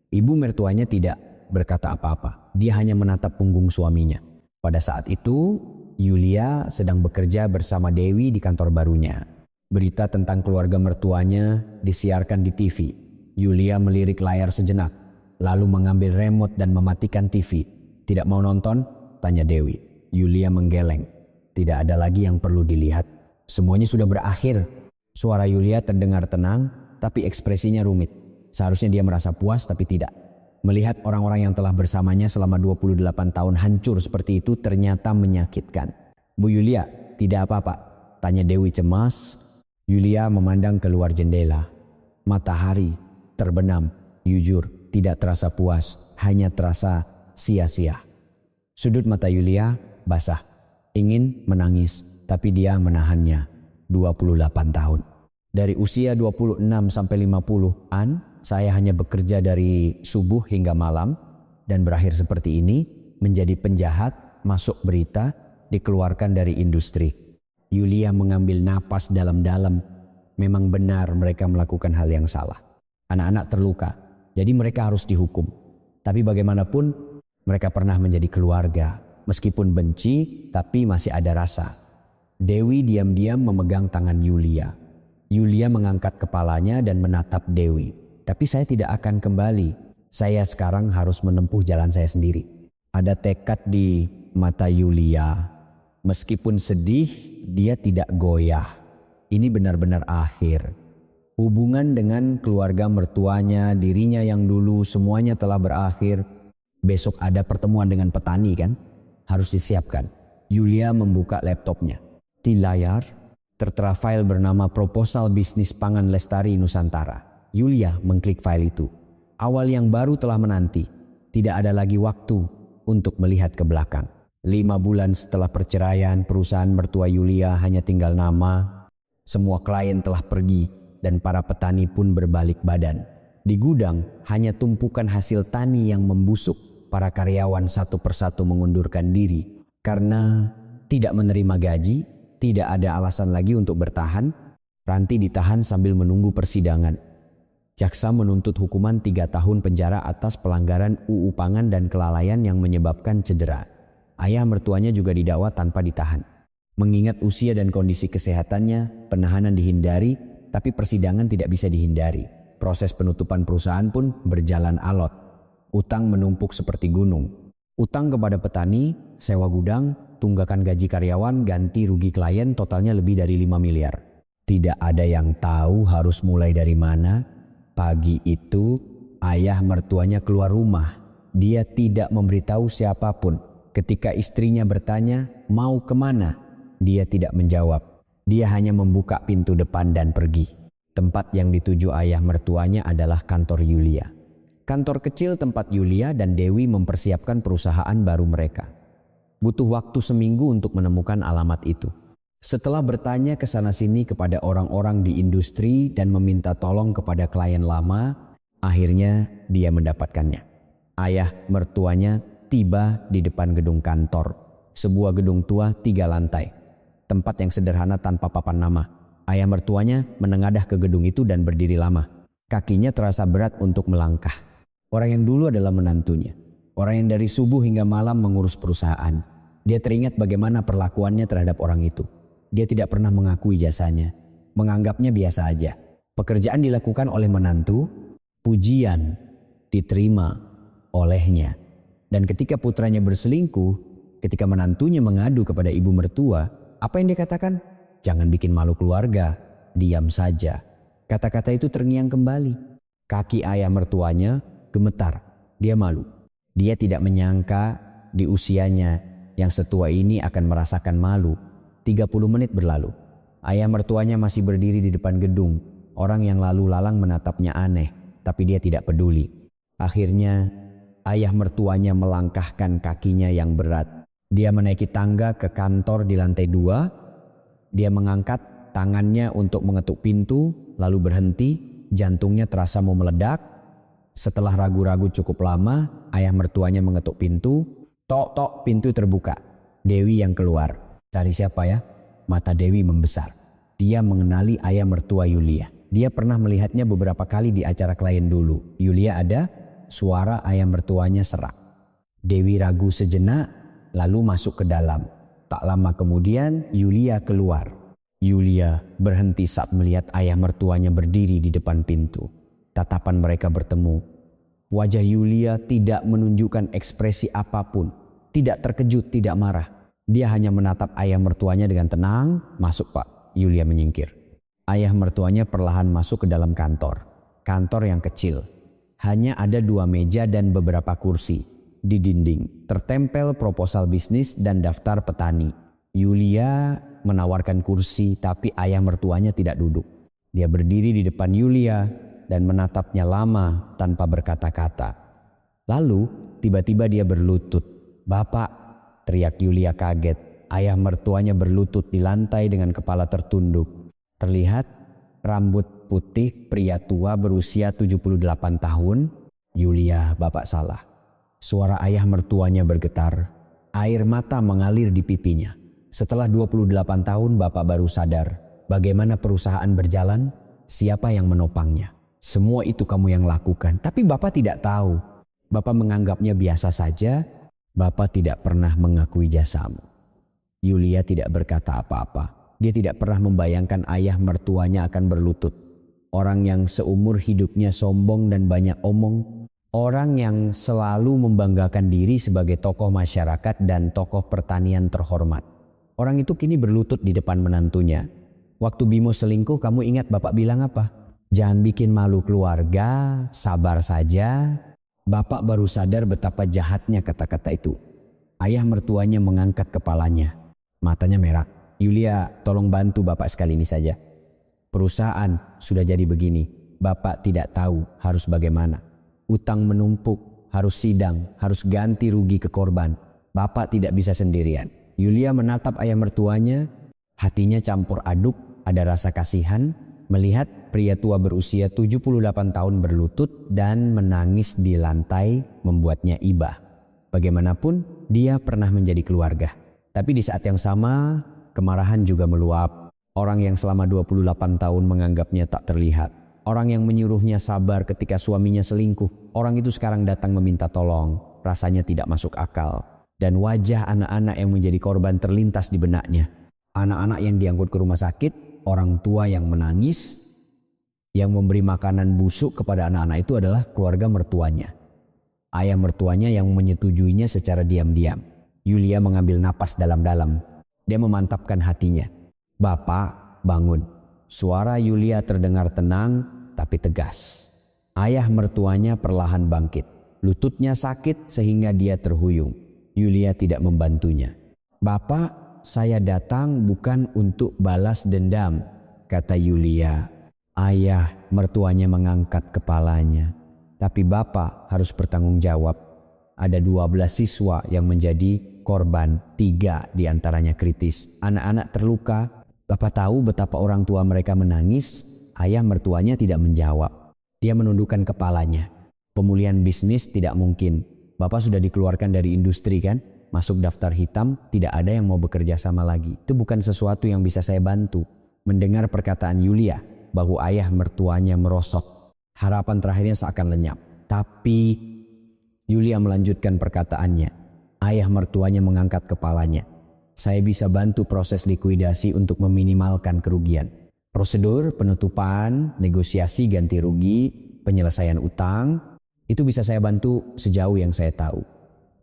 Speaker 1: Ibu mertuanya tidak berkata apa-apa. Dia hanya menatap punggung suaminya. Pada saat itu, Yulia sedang bekerja bersama Dewi di kantor barunya. Berita tentang keluarga mertuanya disiarkan di TV. Yulia melirik layar sejenak, lalu mengambil remote dan mematikan TV. Tidak mau nonton? Tanya Dewi. Yulia menggeleng. Tidak ada lagi yang perlu dilihat. Semuanya sudah berakhir. Suara Yulia terdengar tenang, tapi ekspresinya rumit. Seharusnya dia merasa puas, tapi tidak. Melihat orang-orang yang telah bersamanya selama 28 tahun hancur seperti itu ternyata menyakitkan. Bu Yulia, tidak apa-apa? Tanya Dewi cemas. Yulia memandang keluar jendela. Matahari terbenam. Jujur, tidak terasa puas, hanya terasa sia-sia. Sudut mata Yulia basah. Ingin menangis, tapi dia menahannya. 28 tahun. Dari usia 26 sampai 50-an, saya hanya bekerja dari subuh hingga malam dan berakhir seperti ini, menjadi penjahat, masuk berita, dikeluarkan dari industri. Yulia mengambil napas dalam-dalam. Memang benar mereka melakukan hal yang salah. Anak-anak terluka, jadi mereka harus dihukum. Tapi bagaimanapun, mereka pernah menjadi keluarga. Meskipun benci, tapi masih ada rasa. Dewi diam-diam memegang tangan Yulia. Yulia mengangkat kepalanya dan menatap Dewi. Tapi saya tidak akan kembali. Saya sekarang harus menempuh jalan saya sendiri. Ada tekad di mata Yulia. Meskipun sedih, dia tidak goyah. Ini benar-benar akhir. Hubungan dengan keluarga mertuanya, dirinya yang dulu, semuanya telah berakhir. Besok ada pertemuan dengan petani kan? Harus disiapkan. Yulia membuka laptopnya. Di layar tertera file bernama Proposal Bisnis Pangan Lestari Nusantara. Yulia mengklik file itu. Awal yang baru telah menanti. Tidak ada lagi waktu untuk melihat ke belakang. 5 bulan setelah perceraian, perusahaan mertua Yulia hanya tinggal nama. Semua klien telah pergi dan para petani pun berbalik badan. Di gudang hanya tumpukan hasil tani yang membusuk. Para karyawan satu persatu mengundurkan diri karena tidak menerima gaji, tidak ada alasan lagi untuk bertahan. Ranti ditahan sambil menunggu persidangan. Jaksa menuntut hukuman 3 tahun penjara atas pelanggaran UU Pangan dan kelalaian yang menyebabkan cedera. Ayah mertuanya juga didakwa tanpa ditahan. Mengingat usia dan kondisi kesehatannya, penahanan dihindari, tapi persidangan tidak bisa dihindari. Proses penutupan perusahaan pun berjalan alot. Utang menumpuk seperti gunung. Utang kepada petani, sewa gudang, tunggakan gaji karyawan, ganti rugi klien totalnya lebih dari 5 miliar. Tidak ada yang tahu harus mulai dari mana. Pagi itu, ayah mertuanya keluar rumah. Dia tidak memberitahu siapapun. Ketika istrinya bertanya, mau kemana? Dia tidak menjawab. Dia hanya membuka pintu depan dan pergi. Tempat yang dituju ayah mertuanya adalah kantor Yulia. Kantor kecil tempat Yulia dan Dewi mempersiapkan perusahaan baru mereka. Butuh waktu seminggu untuk menemukan alamat itu. Setelah bertanya ke sana sini kepada orang-orang di industri dan meminta tolong kepada klien lama, Akhirnya dia mendapatkannya. Ayah mertuanya tiba di depan gedung kantor. Sebuah gedung tua 3 lantai. Tempat yang sederhana tanpa papan nama. Ayah mertuanya menengadah ke gedung itu dan berdiri lama. Kakinya terasa berat untuk melangkah. Orang yang dulu adalah menantunya. Orang yang dari subuh hingga malam mengurus perusahaan. Dia teringat bagaimana perlakuannya terhadap orang itu. Dia tidak pernah mengakui jasanya. Menganggapnya biasa aja. Pekerjaan dilakukan oleh menantu, pujian diterima olehnya. Dan ketika putranya berselingkuh, ketika menantunya mengadu kepada ibu mertua, apa yang dia katakan? Jangan bikin malu keluarga, diam saja. Kata-kata itu terngiang kembali. Kaki ayah mertuanya gemetar, dia malu. Dia tidak menyangka di usianya yang setua ini akan merasakan malu. 30 menit berlalu. Ayah mertuanya masih berdiri di depan gedung. Orang yang lalu lalang menatapnya aneh, tapi dia tidak peduli. Akhirnya ayah mertuanya melangkahkan kakinya yang berat. Dia menaiki tangga ke kantor di lantai 2. Dia mengangkat tangannya untuk mengetuk pintu, lalu berhenti. Jantungnya terasa mau meledak. Setelah ragu-ragu cukup lama, ayah mertuanya mengetuk pintu. Tok, tok, pintu terbuka. Dewi yang keluar. Cari siapa ya? Mata Dewi membesar. Dia mengenali ayah mertua Yulia. Dia pernah melihatnya beberapa kali di acara klien dulu. Yulia ada, suara ayah mertuanya serak. Dewi ragu sejenak, lalu masuk ke dalam. Tak lama kemudian Yulia keluar. Yulia berhenti saat melihat ayah mertuanya berdiri di depan pintu. Tatapan mereka bertemu. Wajah Yulia tidak menunjukkan ekspresi apapun. Tidak terkejut, tidak marah. Dia hanya menatap ayah mertuanya dengan tenang. Masuk Pak. Yulia menyingkir. Ayah mertuanya perlahan masuk ke dalam kantor. Kantor yang kecil. Hanya ada 2 meja dan beberapa kursi. Di dinding tertempel proposal bisnis dan daftar petani. Yulia menawarkan kursi, tapi ayah mertuanya tidak duduk. Dia berdiri di depan Yulia dan menatapnya lama tanpa berkata-kata. Lalu tiba-tiba dia berlutut. "Bapak!" teriak Yulia kaget. Ayah mertuanya berlutut di lantai dengan kepala tertunduk. Terlihat rambut putih pria tua berusia 78 tahun. "Yulia, Bapak salah." Suara ayah mertuanya bergetar. Air mata mengalir di pipinya. Setelah 28 tahun Bapak baru sadar bagaimana perusahaan berjalan, siapa yang menopangnya. Semua itu kamu yang lakukan, tapi Bapak tidak tahu. Bapak menganggapnya biasa saja. Bapak tidak pernah mengakui jasamu. Yulia tidak berkata apa-apa. Dia tidak pernah membayangkan ayah mertuanya akan berlutut. Orang yang seumur hidupnya sombong dan banyak omong. Orang yang selalu membanggakan diri sebagai tokoh masyarakat dan tokoh pertanian terhormat. Orang itu kini berlutut di depan menantunya. Waktu Bimo selingkuh, kamu ingat Bapak bilang apa? Jangan bikin malu keluarga, sabar saja. Bapak baru sadar betapa jahatnya kata-kata itu. Ayah mertuanya mengangkat kepalanya. Matanya merah. Yulia, tolong bantu Bapak sekali ini saja. Perusahaan sudah jadi begini. Bapak tidak tahu harus bagaimana. Utang menumpuk, harus sidang, harus ganti rugi ke korban. Bapak tidak bisa sendirian. Yulia menatap ayah mertuanya, hatinya campur aduk, ada rasa kasihan, melihat pria tua berusia 78 tahun berlutut dan menangis di lantai membuatnya iba. Bagaimanapun, dia pernah menjadi keluarga. Tapi di saat yang sama, kemarahan juga meluap. Orang yang selama 28 tahun menganggapnya tak terlihat. Orang yang menyuruhnya sabar ketika suaminya selingkuh. Orang itu sekarang datang meminta tolong. Rasanya tidak masuk akal. Dan wajah anak-anak yang menjadi korban terlintas di benaknya. Anak-anak yang diangkut ke rumah sakit. Orang tua yang menangis. Yang memberi makanan busuk kepada anak-anak itu adalah keluarga mertuanya. Ayah mertuanya yang menyetujuinya secara diam-diam. Yulia mengambil napas dalam-dalam. Dia memantapkan hatinya. Bapak, bangun. Suara Yulia terdengar tenang tapi tegas. Ayah mertuanya perlahan bangkit. Lututnya sakit sehingga dia terhuyung. Yulia tidak membantunya. Bapak, saya datang bukan untuk balas dendam, kata Yulia. Ayah mertuanya mengangkat kepalanya. Tapi Bapak harus bertanggung jawab. Ada 12 siswa yang menjadi korban, 3 diantaranya kritis. Anak-anak terluka. Bapak tahu betapa orang tua mereka menangis. Ayah mertuanya tidak menjawab. Dia menundukkan kepalanya. Pemulihan bisnis tidak mungkin. Bapak sudah dikeluarkan dari industri kan? Masuk daftar hitam, tidak ada yang mau bekerja sama lagi. Itu bukan sesuatu yang bisa saya bantu. Mendengar perkataan Yulia bahwa ayah mertuanya merosot, harapan terakhirnya seakan lenyap. Tapi Yulia melanjutkan perkataannya. Ayah mertuanya mengangkat kepalanya. Saya bisa bantu proses likuidasi untuk meminimalkan kerugian. Prosedur penutupan, negosiasi ganti rugi, penyelesaian utang, itu bisa saya bantu sejauh yang saya tahu.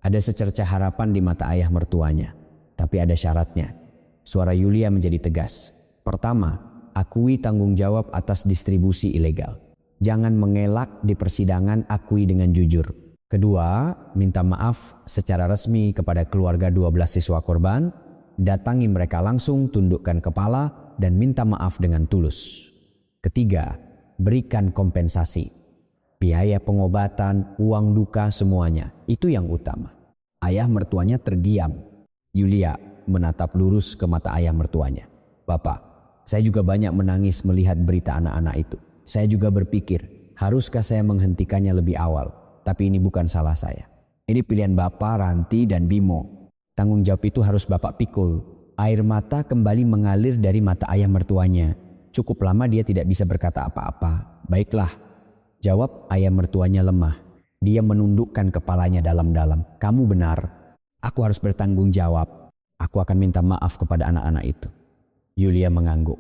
Speaker 1: Ada secercah harapan di mata ayah mertuanya, tapi ada syaratnya. Suara Yulia menjadi tegas. Pertama, akui tanggung jawab atas distribusi ilegal. Jangan mengelak di persidangan, akui dengan jujur. Kedua, minta maaf secara resmi kepada keluarga 12 siswa korban. Datangi mereka langsung, tundukkan kepala, dan minta maaf dengan tulus. Ketiga, berikan kompensasi. Biaya pengobatan, uang duka, semuanya. Itu yang utama. Ayah mertuanya terdiam. Yulia menatap lurus ke mata ayah mertuanya. Bapak, saya juga banyak menangis melihat berita anak-anak itu. Saya juga berpikir, haruskah saya menghentikannya lebih awal? Tapi ini bukan salah saya. Ini pilihan Bapak, Ranti, dan Bimo. Tanggung jawab itu harus Bapak pikul. Air mata kembali mengalir dari mata ayah mertuanya. Cukup lama dia tidak bisa berkata apa-apa. Baiklah, jawab ayah mertuanya lemah. Dia menundukkan kepalanya dalam-dalam. Kamu benar. Aku harus bertanggung jawab. Aku akan minta maaf kepada anak-anak itu. Yulia mengangguk.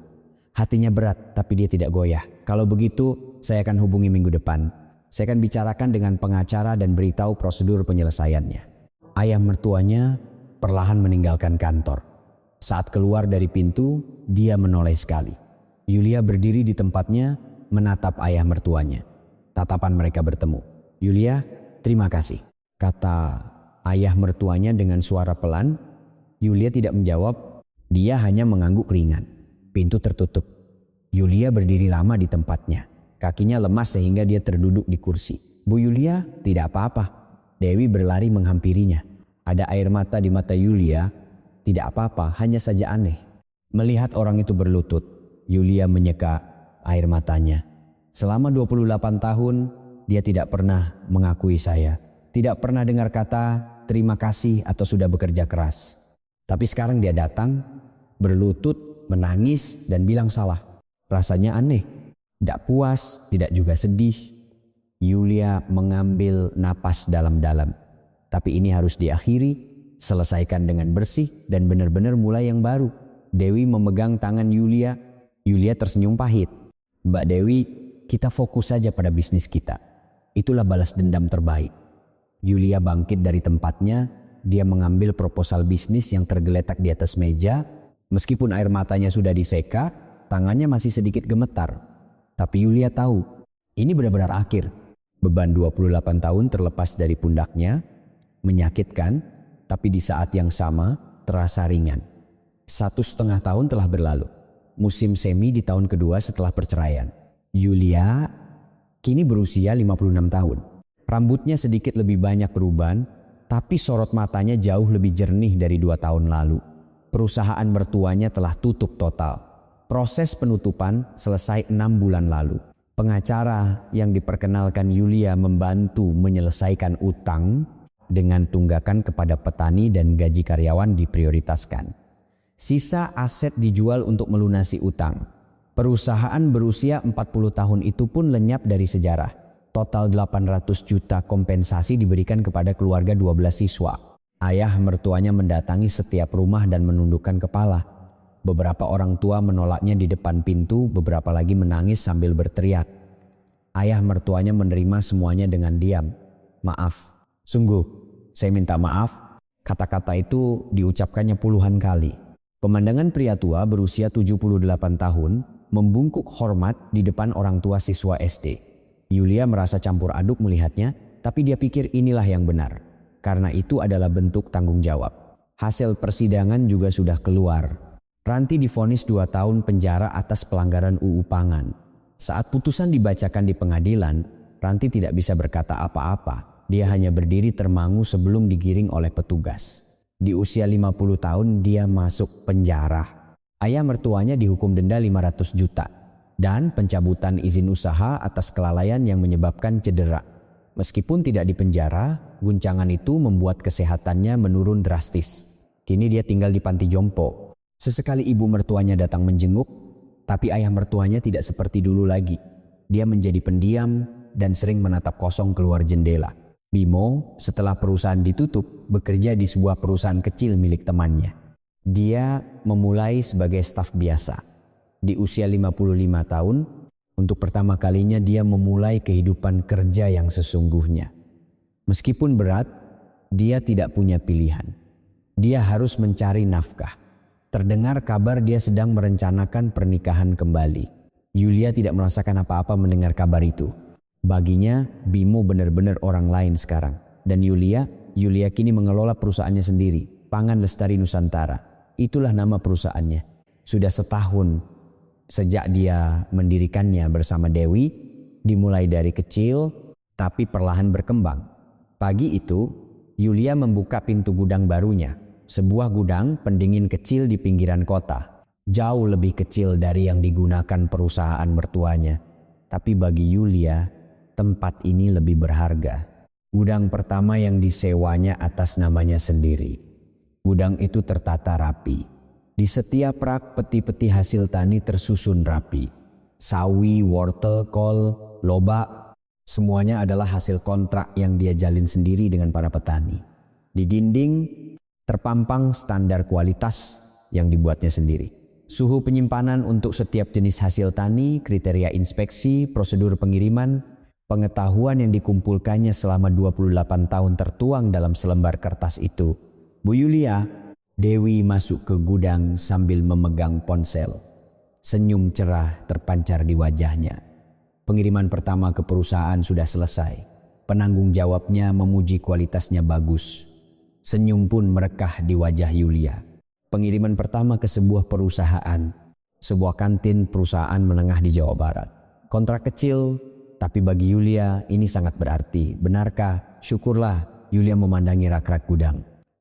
Speaker 1: Hatinya berat tapi dia tidak goyah. Kalau begitu saya akan hubungi minggu depan. Saya akan bicarakan dengan pengacara dan beritahu prosedur penyelesaiannya. Ayah mertuanya perlahan meninggalkan kantor. Saat keluar dari pintu, dia menoleh sekali. Yulia berdiri di tempatnya menatap ayah mertuanya. Tatapan mereka bertemu. Yulia, terima kasih, kata ayah mertuanya dengan suara pelan. Yulia tidak menjawab, dia hanya mengangguk ringan. Pintu tertutup. Yulia berdiri lama di tempatnya. Kakinya lemas sehingga dia terduduk di kursi. Bu Yulia, tidak apa-apa. Dewi berlari menghampirinya. Ada air mata di mata Yulia. Tidak apa-apa, hanya saja aneh. Melihat orang itu berlutut, Yulia menyeka air matanya. Selama 28 tahun, dia tidak pernah mengakui saya. Tidak pernah dengar kata terima kasih atau sudah bekerja keras. Tapi sekarang dia datang, berlutut, menangis dan bilang salah. Rasanya aneh, tidak puas, tidak juga sedih. Yulia mengambil napas dalam-dalam. Tapi ini harus diakhiri, selesaikan dengan bersih dan benar-benar mulai yang baru. Dewi memegang tangan Yulia. Yulia tersenyum pahit. Mbak Dewi, kita fokus saja pada bisnis kita. Itulah balas dendam terbaik. Yulia bangkit dari tempatnya. Dia mengambil proposal bisnis yang tergeletak di atas meja. Meskipun air matanya sudah diseka, tangannya masih sedikit gemetar. Tapi Yulia tahu, ini benar-benar akhir. Beban 28 tahun terlepas dari pundaknya. Menyakitkan, tapi di saat yang sama terasa ringan. 1,5 tahun telah berlalu. Musim semi di tahun kedua setelah perceraian. Yulia kini berusia 56 tahun. Rambutnya sedikit lebih banyak perubahan, tapi sorot matanya jauh lebih jernih dari 2 tahun lalu. Perusahaan mertuanya telah tutup total. Proses penutupan selesai 6 bulan lalu. Pengacara yang diperkenalkan Yulia membantu menyelesaikan utang dengan tunggakan kepada petani dan gaji karyawan diprioritaskan. Sisa aset dijual untuk melunasi utang. Perusahaan berusia 40 tahun itu pun lenyap dari sejarah. Total 800 juta kompensasi diberikan kepada keluarga 12 siswa. Ayah mertuanya mendatangi setiap rumah dan menundukkan kepala. Beberapa orang tua menolaknya di depan pintu, beberapa lagi menangis sambil berteriak. Ayah mertuanya menerima semuanya dengan diam. Maaf, sungguh, saya minta maaf. Kata-kata itu diucapkannya puluhan kali. Pemandangan pria tua berusia 78 tahun membungkuk hormat di depan orang tua siswa SD. Yulia merasa campur aduk melihatnya, tapi dia pikir inilah yang benar. Karena itu adalah bentuk tanggung jawab. Hasil persidangan juga sudah keluar. Ranti divonis 2 tahun penjara atas pelanggaran UU Pangan. Saat putusan dibacakan di pengadilan, Ranti tidak bisa berkata apa-apa. Dia hanya berdiri termangu sebelum digiring oleh petugas. Di usia 50 tahun dia masuk penjara. Ayah mertuanya dihukum denda 500 juta. dan pencabutan izin usaha atas kelalaian yang menyebabkan cedera. Meskipun tidak dipenjara, guncangan itu membuat kesehatannya menurun drastis. Kini dia tinggal di panti jompo. Sesekali ibu mertuanya datang menjenguk, tapi ayah mertuanya tidak seperti dulu lagi. Dia menjadi pendiam dan sering menatap kosong keluar jendela. Bimo, setelah perusahaan ditutup, bekerja di sebuah perusahaan kecil milik temannya. Dia memulai sebagai staf biasa. Di usia 55 tahun, untuk pertama kalinya dia memulai kehidupan kerja yang sesungguhnya. Meskipun berat, dia tidak punya pilihan. Dia harus mencari nafkah. Terdengar kabar dia sedang merencanakan pernikahan kembali. Yulia tidak merasakan apa-apa mendengar kabar itu. Baginya, Bimo benar-benar orang lain sekarang. Dan Yulia kini mengelola perusahaannya sendiri, Pangan Lestari Nusantara. Itulah nama perusahaannya. Sudah setahun sejak dia mendirikannya bersama Dewi, dimulai dari kecil tapi perlahan berkembang. Pagi itu, Yulia membuka pintu gudang barunya, sebuah gudang pendingin kecil di pinggiran kota. Jauh lebih kecil dari yang digunakan perusahaan mertuanya. Tapi bagi Yulia, tempat ini lebih berharga. Gudang pertama yang disewanya atas namanya sendiri. Gudang itu tertata rapi. Di setiap rak peti-peti hasil tani tersusun rapi. Sawi, wortel, kol, lobak, semuanya adalah hasil kontrak yang dia jalin sendiri dengan para petani. Di dinding terpampang standar kualitas yang dibuatnya sendiri. Suhu penyimpanan untuk setiap jenis hasil tani, kriteria inspeksi, prosedur pengiriman, pengetahuan yang dikumpulkannya selama 28 tahun tertuang dalam selembar kertas itu. Bu Yulia, Dewi masuk ke gudang sambil memegang ponsel. Senyum cerah terpancar di wajahnya. Pengiriman pertama ke perusahaan sudah selesai. Penanggung jawabnya memuji kualitasnya bagus. Senyum pun merekah di wajah Yulia. Pengiriman pertama ke sebuah perusahaan. Sebuah kantin perusahaan menengah di Jawa Barat. Kontrak kecil, tapi bagi Yulia ini sangat berarti. Benarkah? Syukurlah, Yulia memandangi rak-rak gudang.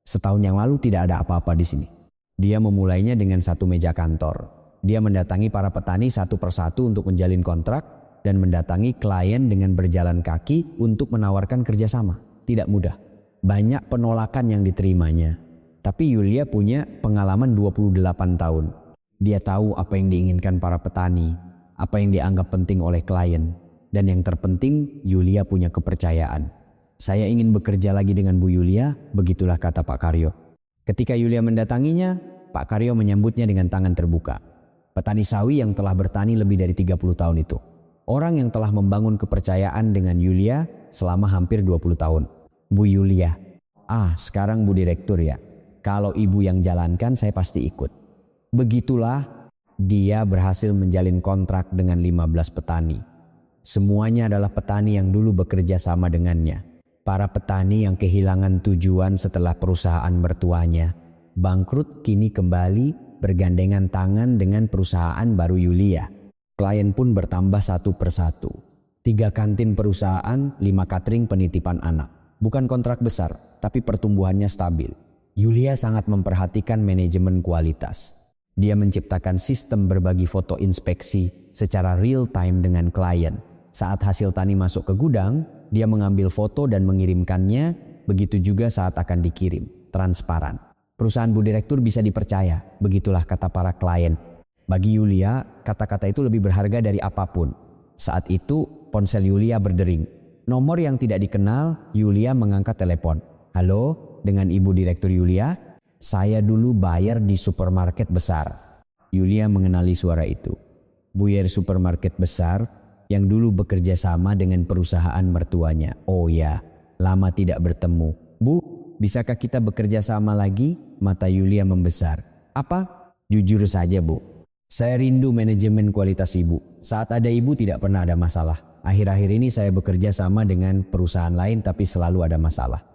Speaker 1: Setahun yang lalu tidak ada apa-apa di sini. Dia memulainya dengan satu meja kantor. Dia mendatangi para petani satu persatu untuk menjalin kontrak dan mendatangi klien dengan berjalan kaki untuk menawarkan kerjasama. Tidak mudah. Banyak penolakan yang diterimanya. Tapi Yulia punya pengalaman 28 tahun. Dia tahu apa yang diinginkan para petani, apa yang dianggap penting oleh klien. Dan yang terpenting, Yulia punya kepercayaan. Saya ingin bekerja lagi dengan Bu Yulia, begitulah kata Pak Karyo. Ketika Yulia mendatanginya, Pak Karyo menyambutnya dengan tangan terbuka. Petani sawi yang telah bertani lebih dari 30 tahun itu. Orang yang telah membangun kepercayaan dengan Yulia selama hampir 20 tahun. Bu Yulia, sekarang Bu Direktur ya. Kalau Ibu yang jalankan saya pasti ikut. Begitulah dia berhasil menjalin kontrak dengan 15 petani. Semuanya adalah petani yang dulu bekerja sama dengannya. Para petani yang kehilangan tujuan setelah perusahaan mertuanya bangkrut kini kembali bergandengan tangan dengan perusahaan baru Yulia. Klien pun bertambah satu persatu. 3 kantin perusahaan, 5 catering penitipan anak. Bukan kontrak besar, tapi pertumbuhannya stabil. Yulia sangat memperhatikan manajemen kualitas. Dia menciptakan sistem berbagi foto inspeksi secara real time dengan klien. Saat hasil tani masuk ke gudang, dia mengambil foto dan mengirimkannya, begitu juga saat akan dikirim, transparan. Perusahaan Bu Direktur bisa dipercaya, begitulah kata para klien. Bagi Yulia, kata-kata itu lebih berharga dari apapun. Saat itu, ponsel Yulia berdering. Nomor yang tidak dikenal, Yulia mengangkat telepon. Halo, dengan Ibu Direktur Yulia? Saya dulu bayar di supermarket besar. Yulia mengenali suara itu. Buyer supermarket besar yang dulu bekerja sama dengan perusahaan mertuanya. Oh ya, lama tidak bertemu. Bu, bisakah kita bekerja sama lagi? Mata Yulia membesar. Apa? Jujur saja Bu. Saya rindu manajemen kualitas Ibu. Saat ada Ibu tidak pernah ada masalah. Akhir-akhir ini saya bekerja sama dengan perusahaan lain tapi selalu ada masalah.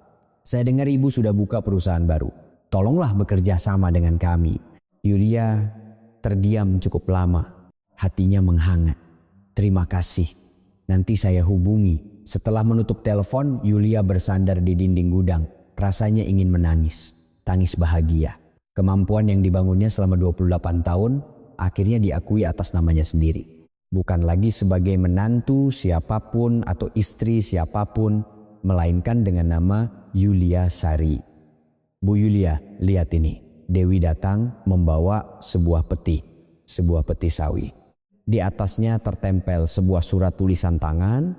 Speaker 1: Saya dengar Ibu sudah buka perusahaan baru. Tolonglah bekerja sama dengan kami. Yulia terdiam cukup lama. Hatinya menghangat. Terima kasih. Nanti saya hubungi. Setelah menutup telepon, Yulia bersandar di dinding gudang. Rasanya ingin menangis. Tangis bahagia. Kemampuan yang dibangunnya selama 28 tahun akhirnya diakui atas namanya sendiri. Bukan lagi sebagai menantu siapapun atau istri siapapun, melainkan dengan nama Yulia Sari. Bu Yulia, lihat ini. Dewi datang membawa sebuah peti sawi. Di atasnya tertempel sebuah surat tulisan tangan.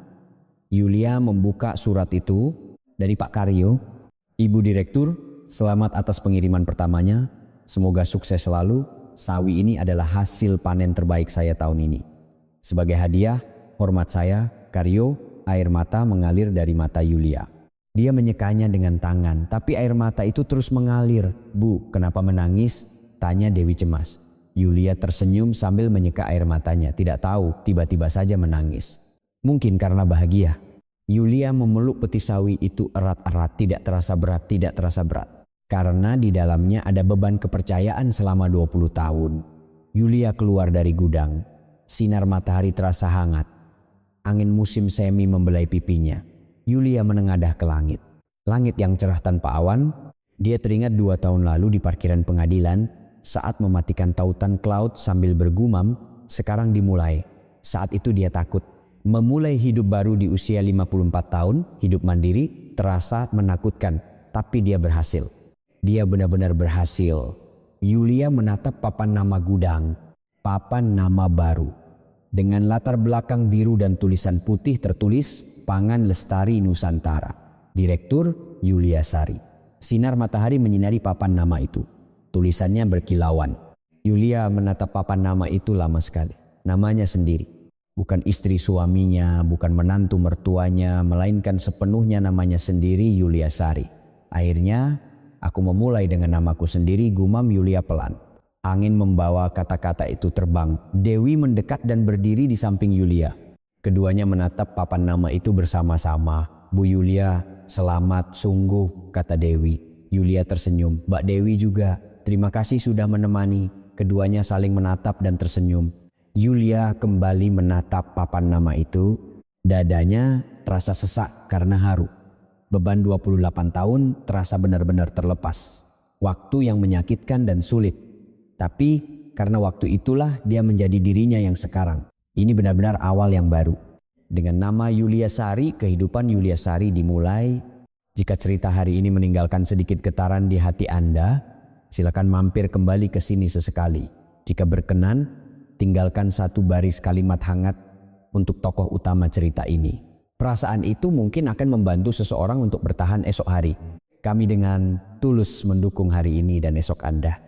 Speaker 1: Yulia membuka surat itu. Dari Pak Karyo, Ibu Direktur, selamat atas pengiriman pertamanya. Semoga sukses selalu. Sawi ini adalah hasil panen terbaik saya tahun ini. Sebagai hadiah, hormat saya, Karyo. Air mata mengalir dari mata Yulia. Dia menyekanya dengan tangan, tapi air mata itu terus mengalir. Bu, kenapa menangis? Tanya Dewi cemas. Yulia tersenyum sambil menyeka air matanya. Tidak tahu, tiba-tiba saja menangis. Mungkin karena bahagia. Yulia memeluk peti sawi itu erat-erat, tidak terasa berat. Karena di dalamnya ada beban kepercayaan selama 20 tahun. Yulia keluar dari gudang. Sinar matahari terasa hangat. Angin musim semi membelai pipinya. Yulia menengadah ke langit. Langit yang cerah tanpa awan. Dia teringat 2 tahun lalu di parkiran pengadilan saat mematikan tautan cloud sambil bergumam, sekarang dimulai. Saat itu dia takut. Memulai hidup baru di usia 54 tahun, hidup mandiri, terasa menakutkan. Tapi dia berhasil. Dia benar-benar berhasil. Yulia menatap papan nama gudang. Papan nama baru. Dengan latar belakang biru dan tulisan putih tertulis Pangan Lestari Nusantara. Direktur Yulia Sari. Sinar matahari menyinari papan nama itu. Tulisannya berkilauan. Yulia menatap papan nama itu lama sekali. Namanya sendiri. Bukan istri suaminya, bukan menantu mertuanya, melainkan sepenuhnya namanya sendiri, Yulia Sari. Akhirnya, aku memulai dengan namaku sendiri, gumam Yulia pelan. Angin membawa kata-kata itu terbang. Dewi mendekat dan berdiri di samping Yulia. Keduanya menatap papan nama itu bersama-sama. Bu Yulia, selamat sungguh, kata Dewi. Yulia tersenyum. Mbak Dewi juga, terima kasih sudah menemani. Keduanya saling menatap dan tersenyum. Yulia kembali menatap papan nama itu. Dadanya terasa sesak karena haru. Beban 28 tahun terasa benar-benar terlepas. Waktu yang menyakitkan dan sulit. Tapi karena waktu itulah dia menjadi dirinya yang sekarang. Ini benar-benar awal yang baru. Dengan nama Yulia Sari, kehidupan Yulia Sari dimulai. Jika cerita hari ini meninggalkan sedikit getaran di hati Anda, silakan mampir kembali ke sini sesekali. Jika berkenan, tinggalkan satu baris kalimat hangat untuk tokoh utama cerita ini. Perasaan itu mungkin akan membantu seseorang untuk bertahan esok hari. Kami dengan tulus mendukung hari ini dan esok Anda.